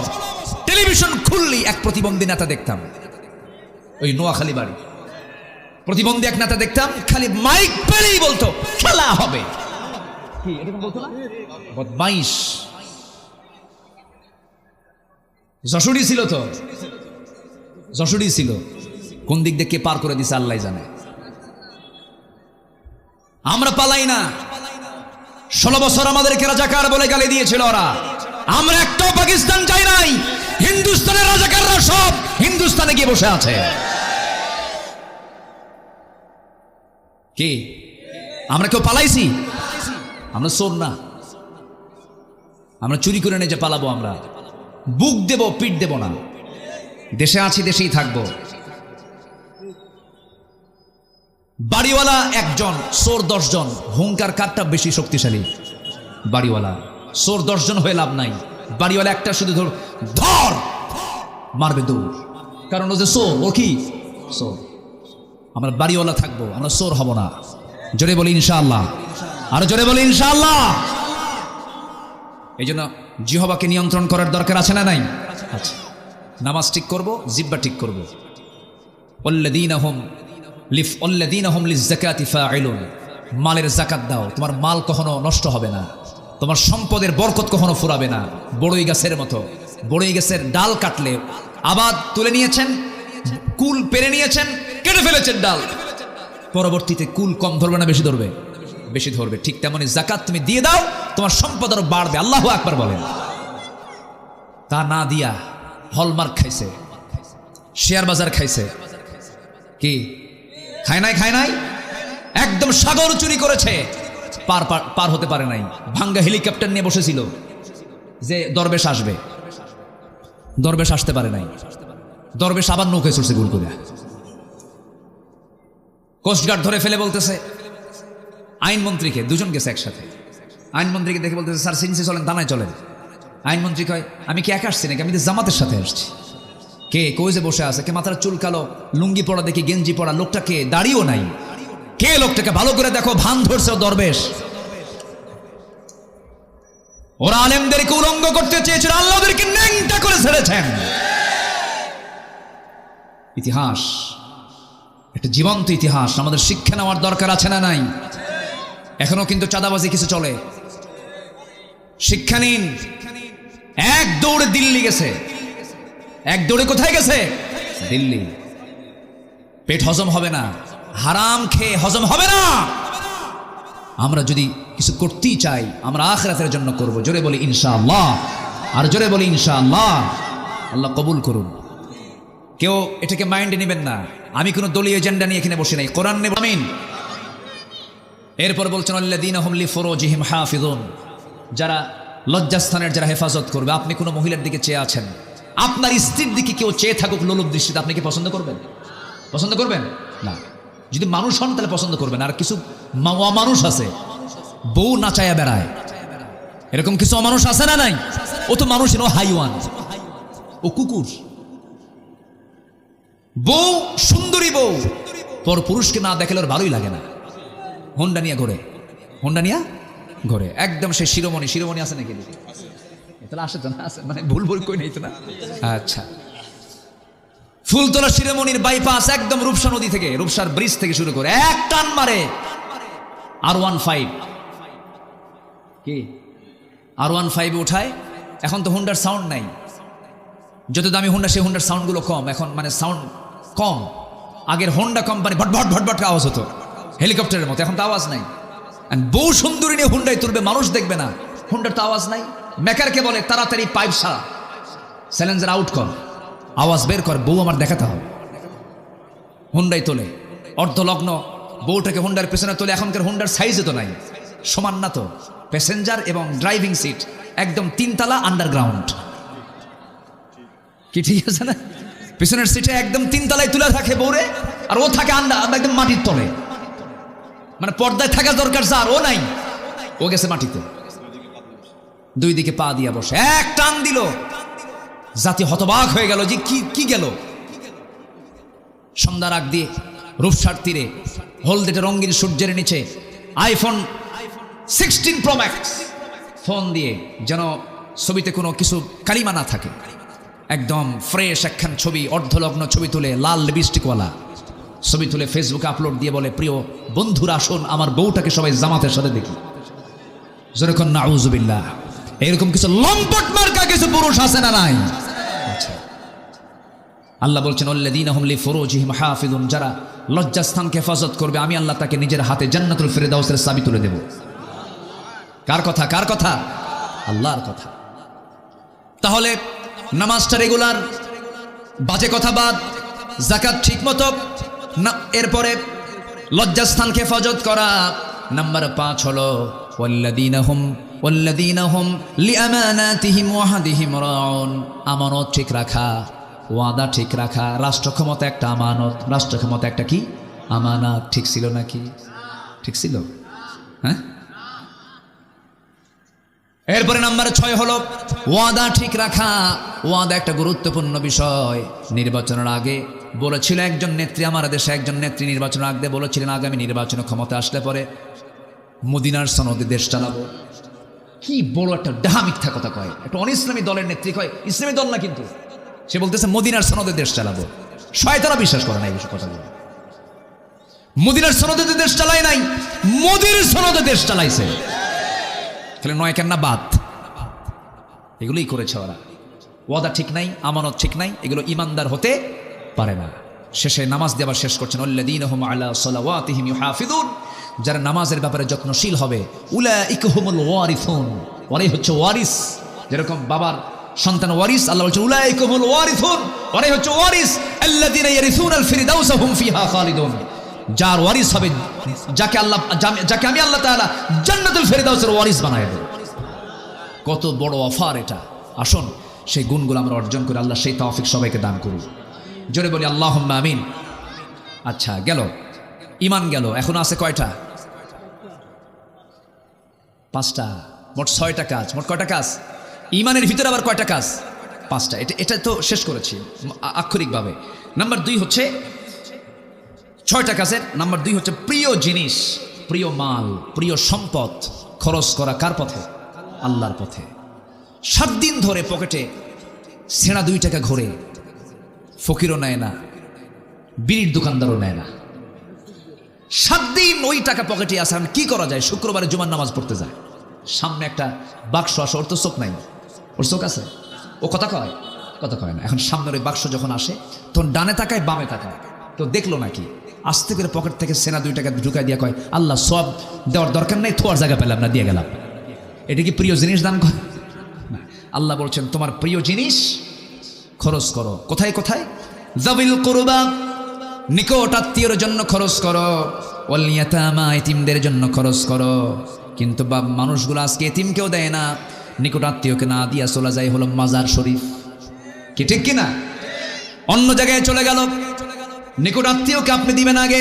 টেলিভিশন খুললি এক প্রতিবন্ধী নেতা দেখতাম, ওই নোয়াখালী বাড়ি প্রতিবন্ধী এক নেতা দেখতাম, খালি মাইক পেলেই বলতো খেলা হবে। কি এরকম বলতো না? বদমাইশ। যশোরই ছিল তো, যশোরই ছিল, কোন দিক দিয়ে কে পার করে দিছে আল্লাহ জানে। আমরা পালাই না। 16 বছর আমাদেরকে রাজাকার বলে গালি দিয়েছিল ওরা। আমরা একটাও পাকিস্তান যাই নাই। হিন্দুস্তানের রাজাকাররা সব হিন্দুস্তানে গিয়ে বসে আছে। কি আমরা কেউ পালাইছি? আমরা চোর না, আমরা চুরি করে নিয়ে যে পালাবো। আমরা বুক দেব, পিঠ দেব না। দেশে আছি, দেশেই থাকবো। বাড়িওয়ালা একজন, চোর 10 জন। হুঙ্কার কারটা বেশি শক্তিশালী? বাড়িওয়ালা। চোর 10 জন হয়ে লাভ নাই, বাড়িওয়ালা একটা শুধু ধর মারবে দৌড়, কারণ ও যে চোর। ও কি চোর? আমরা বাড়িওয়ালা থাকবো, আমরা চোর হব না। জোরে বলি ইনশাআল্লাহ, আরো জোরে বলি ইনশাআল্লাহ। এই জন্য জিহ্বাকে নিয়ন্ত্রণ করার দরকার আছে না নাই? আচ্ছা, নামাজ ঠিক করবো, জিহ্বা ঠিক করবো। ওয়াল্লাযীনা হুম লিয-যাকাতি ফাঈলুন, মালের যাকাত দাও। তোমার মাল কখনো নষ্ট হবে না, তোমার সম্পদের বরকত কখনো ফুরাবে না। বড়ই গাছের মতো, বড়ই গাছের ডাল কাটলে আবাদ তুলে নিয়েছেন, কুল পেরে নিয়েছেন, কেটে ফেলেছেন ডাল, পরবর্তীতে কুল কম ধরবে না বেশি ধরবে? বেশি ধরবে। ঠিক তেমনি যাকাত তুমি দিয়ে দাও, তোমার সম্পদ আরো বাড়বে। আল্লাহু আকবার বলেন। তা না দিয়া হলমার্ক খাইছে, শেয়ার বাজার খাইছে, কি খায় নাই? একদম সাগর চুরি করেছে, পার হতে পারে নাই। ভাঙ্গা হেলিকপ্টার নিয়ে বসেছিল যে দরবেশ আসবে, দরবেশ আসতে পারে নাই। দরবেশ আবার নৌকায় চড়ছে গুল করে। কোস্টগার্ড ধরে ফেলে বলতেছে আইনমন্ত্রীকে, 2 জন গেছে একসাথে, আইনমন্ত্রীকে দেখে বলতেছে স্যার সিনসি চলেন, দানায় চলেন। আইনমন্ত্রী কয় আমি কি একা আসছি নাকি, আমি তো জামাতের সাথে আসছি। কে? কই যে বসে আছে, কে মাথার চুল কালো, লুঙ্গি পড়া দেখি, গেঞ্জি পড়া, লোকটা কে? দাড়িও নাই। কে লোকটাকে? ভালো করে দেখো, ভান ধরছে ও দরবেশ। ওরা আলেমদেরকে উলঙ্গ করতে চেয়েছিল, আল্লাহ ওদেরকে ন্যাংটা করে ছেড়েছেন। ইতিহাস, একটা জীবন্ত ইতিহাস, আমাদের শিক্ষা নেওয়ার দরকার আছে না নাই? এখনো কিন্তু চাঁদাবাজি কিছু চলে। শিক্ষা নিন। এক দৌড়ে দিল্লি গেছে, এক দৌড়ে কোথায় গেছে? দিল্লি। পেট হজম হবে না, হারাম খেয়ে হজম হবে না। আমরা যদি কিছু করতেই চাই, আমরা আখিরাতের জন্য করব। জোরে বলি ইনশাআল্লাহ, আর জোরে বলি ইনশাআল্লাহ। আল্লাহ কবুল করুন। কেউ এটাকে মাইন্ডে নেবেন না, আমি কোনো দলীয় এজেন্ডা নিয়ে এখানে বসে নাই, কোরআন নেব। আমিন। এরপর বলছেন আল্লাযীনা হুম লিফুরুজিহিম হাফিজুন, যারা লজ্জাস্থানের যারা হেফাজত করবে। আপনি কোনো মহিলার দিকে চেয়ে আছেন, আপনার স্ত্রীর দিকে কেউ চেয়ে থাকুক লোলুপ দৃষ্টিতে, আপনি কি পছন্দ করবেন? পছন্দ করবেন না। যদি মানুষ হন তাহলে পছন্দ করবেন। আর কিছু অমানুষ আছে বউ নাচায়া বেড়ায়, এরকম কিছু অমানুষ আছে না নাই? ও তো মানুষ নো, হাইওয়ান, ও কুকুর। বউ সুন্দরী বউ পর পুরুষকে না দেখলে ওর ভালোই লাগে না। হোন্ডা নিয়ে ঘোরে, হোন্ডা নিয়ে ঘোরে, একদম সে শিরোমণি। শিরোমণি আছে নাকি? তাহলে আসে তো না, আছে মানে ভুল ভুল কই নেই তো না। আচ্ছা, ফুলতলা শিরোমণির বাইপাস একদম রূপসা নদী থেকে, রূপসার ব্রিজ থেকে শুরু করে এক টান মারে R15 কি R15 উঠায়। এখন তো হোন্ডার সাউন্ড নাই, যত দামি হোন্ডা সেই হোন্ডার সাউন্ডগুলো কম, এখন মানে সাউন্ড কম। আগের হোন্ডা কোম্পানি ভটভট ভটভট আওয়াজ হতো হেলিকপ্টারের মতো, এখন তো আওয়াজ নাই। বউ সুন্দরী নিয়ে হুন্ডায় তুলবে, মানুষ দেখবে না, হুন্ডার তো আওয়াজ নাই। মেকারকে বলে তাড়াতাড়ি পাইপ সারা, স্যালেঞ্জার আউট কর, আওয়াজ বের কর, বউ আমার দেখাতে হবে। হুন্ডায় তোলে, অর্ধলগ্ন বউটাকে হুন্ডার পেছনে তোলে। এখনকার হুন্ডার সাইজে তো নাই, সমান না তো, প্যাসেঞ্জার এবং ড্রাইভিং সিট একদম 3 তলা আন্ডারগ্রাউন্ড, কি ঠিক আছে না? পিছনের সিটে একদম 3 তলায় তুলে থাকে বউরে, আর ও থাকে একদম মাটির তলে, মানে পর্দায় থাকা দরকার যার, ও নাই, ও গেছে মাটিতে, 2 দিকে পা দিয়া বসে। এক টান দিল, জাতি হতবাক হয়ে গেল যে কি গেল। সন্ধ্যার আগ দিয়ে রূপসার তীরে হলদেটে রঙিন সূর্যের নিচে iPhone 16 Pro Max ফোন দিয়ে, যেন ছবিতে কোনো কিছু কালিমা না থাকে, একদম ফ্রেশ একখান ছবি, অর্ধলগ্ন ছবি তুলে, লাল লিপস্টিকওয়ালা ছবি তুলে ফেসবুকে আপলোড দিয়ে বলে, প্রিয় বন্ধুরা আসুন আমার বউটাকে সবাই জামাতের সাথে দেখি। যেরকম নাউজুবিল্লাহ, এরকম কিছু লম্পট মার্কা কিছু পুরুষ আছে না নাই? আল্লাহ বলছেন আল্লাযীনা হুম লিফুরুজিহিম হাফিজুন, যারা লজ্জাস্থানকে হেফাজত করবে আমি আল্লাহ তাকে নিজের হাতে জান্নাতুল ফিরদাউসের চাবি তুলে দেব। কার কথা? কার কথা? আল্লাহর কথা। তাহলে নামাজটা রেগুলার, বাজে কথা বাদ, যাকাত ঠিক মতো, এরপরে লজ্জাস্থানকে হেফাজত করা। নাম্বার 5 হলো ওয়াল্লাযীনা হুম লিআমানাতিহিম ওয়া আহদিহিম রাউন, আমানত ঠিক রাখা, ওয়াদা ঠিক রাখা। রাষ্ট্র ক্ষমতা একটা আমানত, রাষ্ট্র ক্ষমতা একটা কি আমানত। ঠিক ছিল নাকি? ঠিক ছিল, হ্যাঁ? এরপরে নাম্বার 6 হলো ওয়াদা ঠিক রাখা। ওয়াদা একটা গুরুত্বপূর্ণ বিষয়। নির্বাচনের আগে বলেছিল একজন নেত্রী, আমার দেশে একজন নেত্রী নির্বাচনের আগে বলেছিলেন আগামী নির্বাচনে ক্ষমতা আসলে পরে মদিনার সনদে দেশ চালাবো। কি বড় একটা ডাহা মিথ্যা কথা কয়, একটা অনিসলামী দলের নেত্রী কয়, ইসলামী দল না কিন্তু, সে বলতেছে মদিনার সনদে দেশ চালাবো। শয়তানরা বিশ্বাস করে না এই কথাগুলো। মদিনার সনদে দেশ চালায় নাই, মোদির সনদে দেশ চালাইছে। তাহলে 9 কেন্না বাদ, এগুলোই করেছে ওরা। ওয়াদা ঠিক নাই, আমানত ঠিক নাই, এগুলো ইমানদার হতে পারে না। শেষে নামাজ দিয়ে আবার শেষ করছেন আল্লাযীনা হুম আলা সালাওয়াতিহিম ইউহাফিজুন, যারা নামাজের ব্যাপারে যত্নশীল হবে, উলাইকা হুমুল ওয়ারিসুন, ওরাই হচ্ছে ওয়ারিস। যেরকম বাবার সন্তান ওয়ারিস, আল্লাহ বলছেন উলাইকা হুমুল ওয়ারিসুন, ওরাই হচ্ছে ওয়ারিস। আল্লাযীনা ইয়ারিসুনাল ফিরদাউসা হুম ফিহা খালিদুন, যার ওয়ারিস হবে, যাকে আমি আল্লাহ তাআলা জান্নাতুল ফিরদাউসের ওয়ারিস বানায় দেব। কত বড় অফার এটা! আসুন সেই গুণগুলো আমরা অর্জন করে আল্লাহ সেই তৌফিক সবাইকে দান করুন। জোরে বলি আল্লাহুম্মা আমিন। আচ্ছা, গেল ঈমান গেল, এখন আছে কয়টা? 5টা, মোট 6টা কাজ। মোট কয়টা কাজ? ঈমানের ভিতরে আবার কয়টা কাজ? 5টা। এটা তো শেষ করেছি আক্ষরিকভাবে। নাম্বার 2 হচ্ছে 6টা কাজের। নাম্বার 2 হচ্ছে প্রিয় জিনিস, প্রিয় মাল, প্রিয় সম্পদ খরচ করা কার পথে? আল্লাহর পথে। 7 দিন ধরে পকেটে সেনা 2 টাকা ঘোরে, ফকিরও নেয় না, বিড়ির দোকানদারও নেয় না। 7 দিন ওই টাকা পকেটে আসে। আমি কি করা যায়? শুক্রবারে জুমার নামাজ পড়তে যায়, সামনে একটা বাক্স আসে, ওর তো চোখ নাই, ওর চোখ আছে, ও কথা কয়? কথা কয় না। এখন সামনের ওই বাক্স যখন আসে তখন ডানে তাকায় বামে তাকায়, তো দেখলো নাকি, আস্তে করে পকেট থেকে সেনা 2 টাকা ঢুকাই দিয়ে কয়, আল্লাহ সব দেওয়ার দরকার নেই, থোয়ার জায়গা পেলাম না, দিয়ে গেলাম। এটা কি প্রিয় জিনিস দান করে? আল্লাহ বলছেন তোমার প্রিয় জিনিস খরচ করো। কোথায় কোথায়? যাবিল কুরবা, নিকট আত্মীয়র জন্য খরচ করো, ওয়াল ইয়াতামা, এতিমদের জন্য খরচ করো। কিন্তু মানুষগুলো আজকে এতিমকেও দেয় না, নিকট আত্মীয়কে না দিয়া চলে যায় হলো মাজার শরীফ। কি ঠিক কিনা? অন্য জায়গায় চলে গেল। নিকট আত্মীয়কে আপনি দিবেন আগে,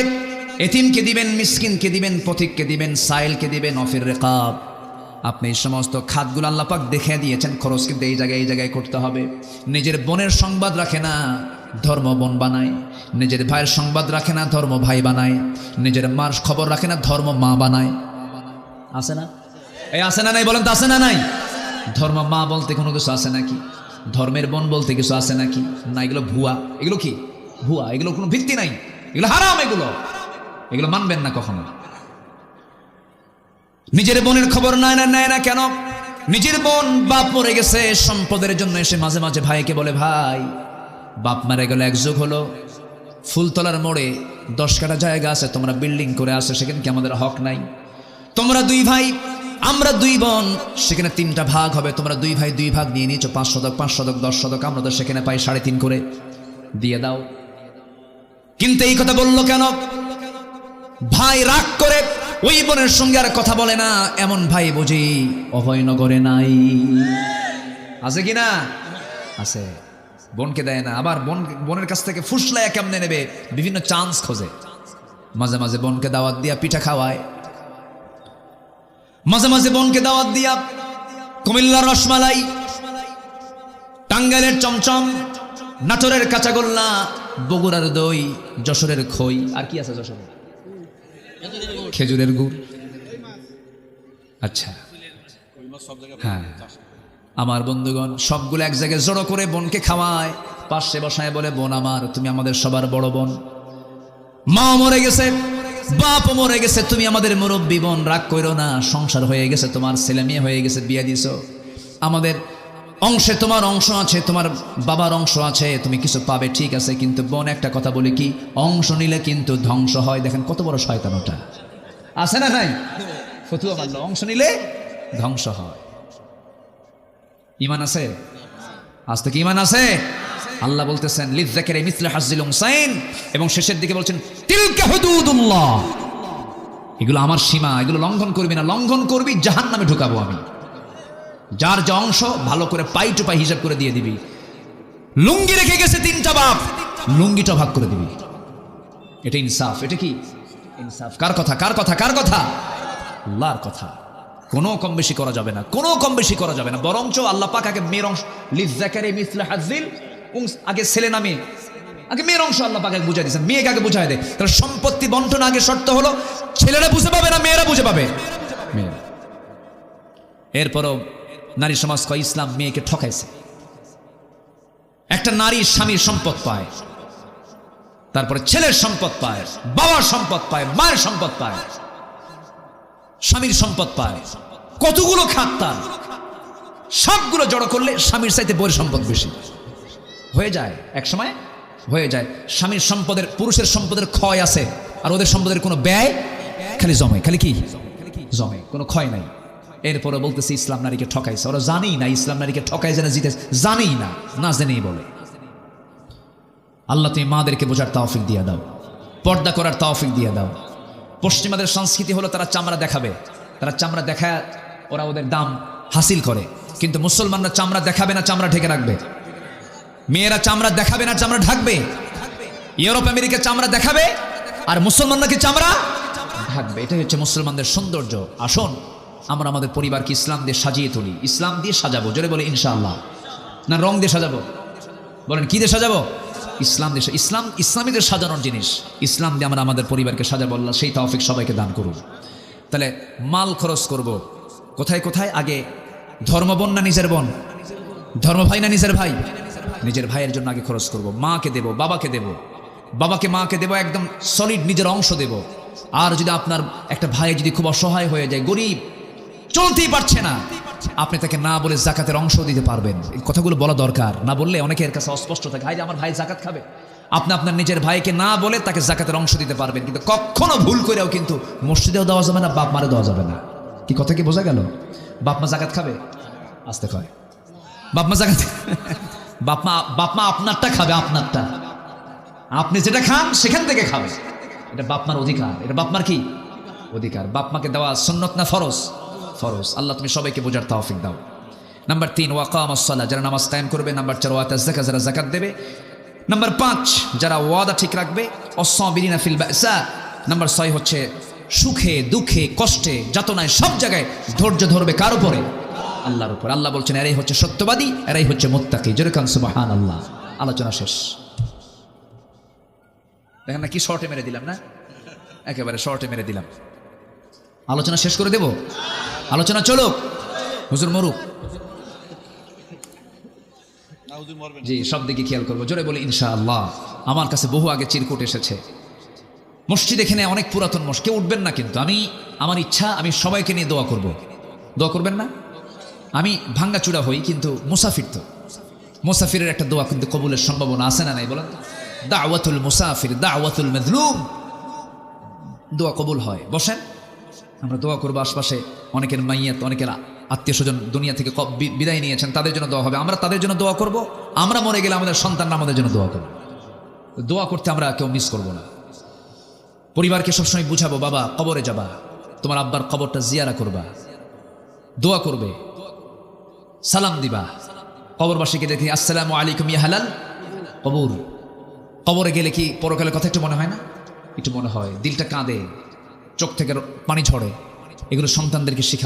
এতিমকে দিবেন, মিসকিনকে দিবেন, পথিককে দিবেন, সাইলকে দিবেন, অফির রেকাব। আপনি এই সমস্ত খাতগুলো আল্লাহ পাক দেখে দিয়েছেন, খরচ কিন্তু এই জায়গায় করতে হবে। নিজের বোনের সংবাদ রাখে না, ধর্ম বোন বানায়। নিজের ভাইয়ের সংবাদ রাখে না, ধর্ম ভাই বানায়। নিজের মার খবর রাখে না, ধর্ম মা বানায়। আছে না? এই আছে না নাই বলেন তো, আছে না নাই? ধর্ম মা বলতে কোনো কিছু আছে নাকি? ধর্মের বোন বলতে কিছু আছে নাকি? না, এগুলো ভুয়া। এগুলো কি ভুয়া? এগুলো কোনো ভিত্তি নাই, এগুলো হারাম, এগুলো মানবেন না কখনো। নিজের বোনের খবর নেয় না কেন? নিজের বোন বাপ মরে গেছে, সম্পদের জন্য এসে মাঝে মাঝে ভাইকে বলে, ভাই বাপ মারা গেল, এক যুগ হলো, ফুলতলার মোড়ে 10 কাঠা জায়গা আছে, তোমরা বিল্ডিং করে আসো, সেখানে কি আমাদের হক নাই? তোমরা 2 ভাই, আমরা 2 বোন, সেখানে 3টা ভাগ হবে, তোমরা 2 ভাই 2 ভাগ নিয়ে নিয়েছো, 5 শতক 5 শতক 10 শতক, আমরা তো সেখানে পাই 3.5 করে, দিয়ে দাও। কিন্তু এই কথা বললো কেন? ভাই রাগ করে ওই বোনের সঙ্গে আর কথা বলে না। এমন ভাই বুঝি অভয়নগরে নাই? আছে কি না? আছে। বোনকে দেয় না, আবার বোনের কাছ থেকে ফুসলায় কেমনে নেবে, বিভিন্ন চান্স খোঁজে। মাঝে মাঝে বোনকে দাওয়াত দিয়া পিঠা খাওয়ায়, মাঝে মাঝে বোনকে দাওয়াত দিয়া কুমিল্লার রসমালাই, টাঙ্গাইলের চমচম, নাটোরের কাঁচাগোল্লা, বগুড়ার দই, যশোরের খই, আর কি আছে যশোরে? খেজুরের গুড়। আচ্ছা, হ্যাঁ, আমার বন্ধুগণ সবগুলো এক জায়গায় জড়ো করে বোনকে খাওয়ায়, পাশে বসায় বলে, বোন আমার, তুমি আমাদের সবার বড় বোন, মা মরে গেছে, বাপ মরে গেছে, তুমি আমাদের মুরব্বী বোন, রাগ করো না, সংসার হয়ে গেছে, তোমার ছেলে মেয়ে হয়ে গেছে, বিয়ে দিছো, আমাদের অংশে তোমার অংশ আছে, তোমার বাবার অংশ আছে, তুমি কিছু পাবে, ঠিক আছে, কিন্তু বোন একটা কথা বলি, কি অংশ নিলে কিন্তু ধ্বংস হয়। দেখেন কত বড় শয়তান ওটা, আছে না নাই? ফতুয়া মানলো, অংশ নিলে ধ্বংস হয়। ঈমান আছে? আজ থেকে ঈমান আছে? আল্লাহ বলতেছেন লিযযাকিরি মিসলু হাজ্জিল উনসাইন, এবং শেষের দিকে বলছেন তিলকা হুদুদুল্লাহ, এগুলো আমার সীমা, এগুলো লঙ্ঘন করবি না, লঙ্ঘন করবি জাহান্নামে ঢুকাবো আমি। যার যে অংশ ভালো করে পাই টু পাই হিসাব করে দিয়ে দিবি। লুঙ্গি রেখে গেছে 3টা বাপ, লুঙ্গিটা ভাগ করে দিবি। এটা ইনসাফ। এটা কি ইনসাফ? কার কথা? কার কথা? কার কথা? আল্লাহর কথা। কোনো কম বেশি করা যাবে না, কোনো কম বেশি করা যাবে না। বরঞ্চ আল্লাহ পাক আগে মেয়ের অংশ, লিযযাকিরি মিসলু হাজ্জিল, আগে ছেলে না মেয়ে, আগে মেয়ের অংশ আল্লাহ পাক আগে বুঝাই দিয়েছেন, মেয়েকে আগে বুঝাই দেয়। তাহলে সম্পত্তি বন্টন আগে শর্ত হলো ছেলেরা বুঝে পাবে না মেয়েরা বুঝে পাবে? মেয়েরা। এরপরও নারী সমাজ কয় ইসলাম মেয়েকে ঠকাইছে। একটা নারী স্বামীর সম্পদ পায়, তারপরে ছেলের সম্পদ পায়, বাবার সম্পদ পায়, মায়ের সম্পদ পায়, স্বামীর সম্পদ পায়, কতগুলো খাত তার, সবগুলো জড়ো করলে স্বামীর চাইতে বউয়ের সম্পদ বেশি হয়ে যায়। এক সময় হয়ে যায় স্বামীর সম্পদের, পুরুষের সম্পদের ক্ষয় আছে, আর ওদের সম্পদের কোনো ব্যয় খালি জমে, খালি কি জমে, কোনো ক্ষয় নাই। এরপরে বলতেছে ইসলাম নারীকে ঠকাইছে। ওরা জানেই না ইসলাম নারীকে ঠকাই, যেন জিতে, জানেই না, না জেনেই বলে। আল্লাহ তুমি মাদেরকে বোঝার তৌফিক দিয়ে দাও, পর্দা করার তৌফিক দিয়ে দাও। পশ্চিমাদের সংস্কৃতি হলো তারা চামড়া দেখাবে, তারা চামড়া দেখায় ওরা ওদের দাম হাসিল করে, কিন্তু মুসলমানরা চামড়া দেখাবে না, চামড়া ঢেকে রাখবে। মেয়েরা চামড়া দেখাবে না, চামড়া ঢাকবে। ইউরোপ আমেরিকা চামড়া দেখাবে, আর মুসলমানরা কি চামড়া ঢাকবে। এটাই হচ্ছে মুসলমানদের সৌন্দর্য। আসুন আমরা আমাদের পরিবারকে ইসলাম দিয়ে সাজিয়ে তুলি, ইসলাম দিয়ে সাজাবো। জোরে বলে ইনশাআল্লাহ। না রং দিয়ে সাজাবো? বলেন কি দিয়ে সাজাবো? ইসলাম দিয়ে। ইসলাম ইসলামীদের সাজানোর জিনিস, ইসলাম দিয়ে আমরা আমাদের পরিবারকে সাজাবো। আল্লাহ সেই তৌফিক সবাইকে দান করুন। তাহলে মাল খরচ করব কোথায় কোথায়? আগে ধর্ম বোন না নিজের বোন? ধর্ম ভাই না নিজের ভাই? নিজের ভাইয়ের জন্য আগে খরচ করব। মাকে দেব, বাবাকে দেব, বাবাকে মাকে দেব, একদম সলিড নিজের অংশ দেব। আর যদি আপনার একটা ভাই যদি খুব অসহায় হয়ে যায়, গরিব, চলতেই পারছে না, আপনি তাকে না বলে জাকাতের অংশ দিতে পারবেন। এই কথাগুলো বলা দরকার, না বললে অনেকের কাছে অস্পষ্ট থাকে, হাই আমার ভাই জাকাত খাবে। আপনি আপনার নিজের ভাইকে না বলে তাকে জাকাতের অংশ দিতে পারবেন, কিন্তু কখনো ভুল করেও কিন্তু মসজিদেও দেওয়া যাবে না, বাপ মারে দেওয়া যাবে না। কি কথা কি বোঝা গেল? বাপ মা জাকাত খাবে? আসতে কয় বাপ মা জাকাত, বাপ মা আপনারটা খাবে, আপনারটা, আপনি যেটা খান সেখান থেকে খাবে। এটা বাপ মার অধিকার, এটা বাপ মার কি অধিকার। বাপ মাকে দেওয়া সুন্নত না ফরজ? ফরজ। আল্লাহ তুমি সবাইকে বোঝার তৌফিক দাও। নাম্বার 3 ওয়াকামাস সালাহ, যারা নামাজ কায়েম করবে। নাম্বার 4 ওয়াতাজ যাকাত, যারা যাকাত দেবে। নাম্বার 5 যারা ওয়াদা ঠিক রাখবে। অস-সাবিরিনা ফিল বাসা, নাম্বার 6 হচ্ছে সুখে দুঃখে কষ্টে যাতনায় সব জায়গায় ধৈর্য ধরবে কার উপরে? আল্লাহর উপর। আল্লাহ বলছেন এরাই হচ্ছে সত্যবাদী, এরাই হচ্ছে মুত্তাকি। জোরে কান সুবহানাল্লাহ। আলোচনা শেষ। দেখেন না কি শর্টে মেরে দিলাম না, একেবারে শর্টে মেরে দিলাম। আলোচনা শেষ করে দেব, আলোচনা চলুক, হুজুর মরুক। জি, সব দিকে খেয়াল করবো, জোরে বলি ইনশাআল্লাহ। আমার কাছে বহু আগে চিরকুট এসেছে, মসজিদ এখানে অনেক পুরাতন মসজিদ, কেউ উঠবেন না কিন্তু আমার ইচ্ছা আমি সবাইকে নিয়ে দোয়া করব। দোয়া করবেন না? আমি ভাঙ্গাচূড়া হই কিন্তু মুসাফির, তো মুসাফিরের একটা দোয়া কিন্তু কবুলের সম্ভাবনা আছে না নাই বলেন? দাওয়াতুল মুসাফির দাওয়াতুল মাজলুম, দোয়া কবুল হয়। বসেন, আমরা দোয়া করবো। আশপাশে অনেকের মাইয়াত, অনেকের আত্মীয় স্বজন দুনিয়া থেকে বিদায় নিয়েছেন, তাদের জন্য দোয়া হবে। আমরা তাদের জন্য দোয়া করব, আমরা মরে গেলে আমাদের সন্তানরা আমাদের জন্য দোয়া করবে। দোয়া করতে আমরা কেউ মিস করব না। পরিবারকে সবসময় বুঝাবো, বাবা কবরে যাবা, তোমার আব্বার কবরটা জিয়ারা করবা, দোয়া করবে, সালাম দিবা। কবরবাসীকে দেখি আসসালামু আলাইকুম ইয়া হালাল কবর। কবরে গেলে কি পরকালের কথা একটু মনে হয় না? একটু মনে হয়, দিলটা কাঁদে, চোখ থেকে পানি ঝরে। এগুলো সন্তানদেরকে শিখাবে।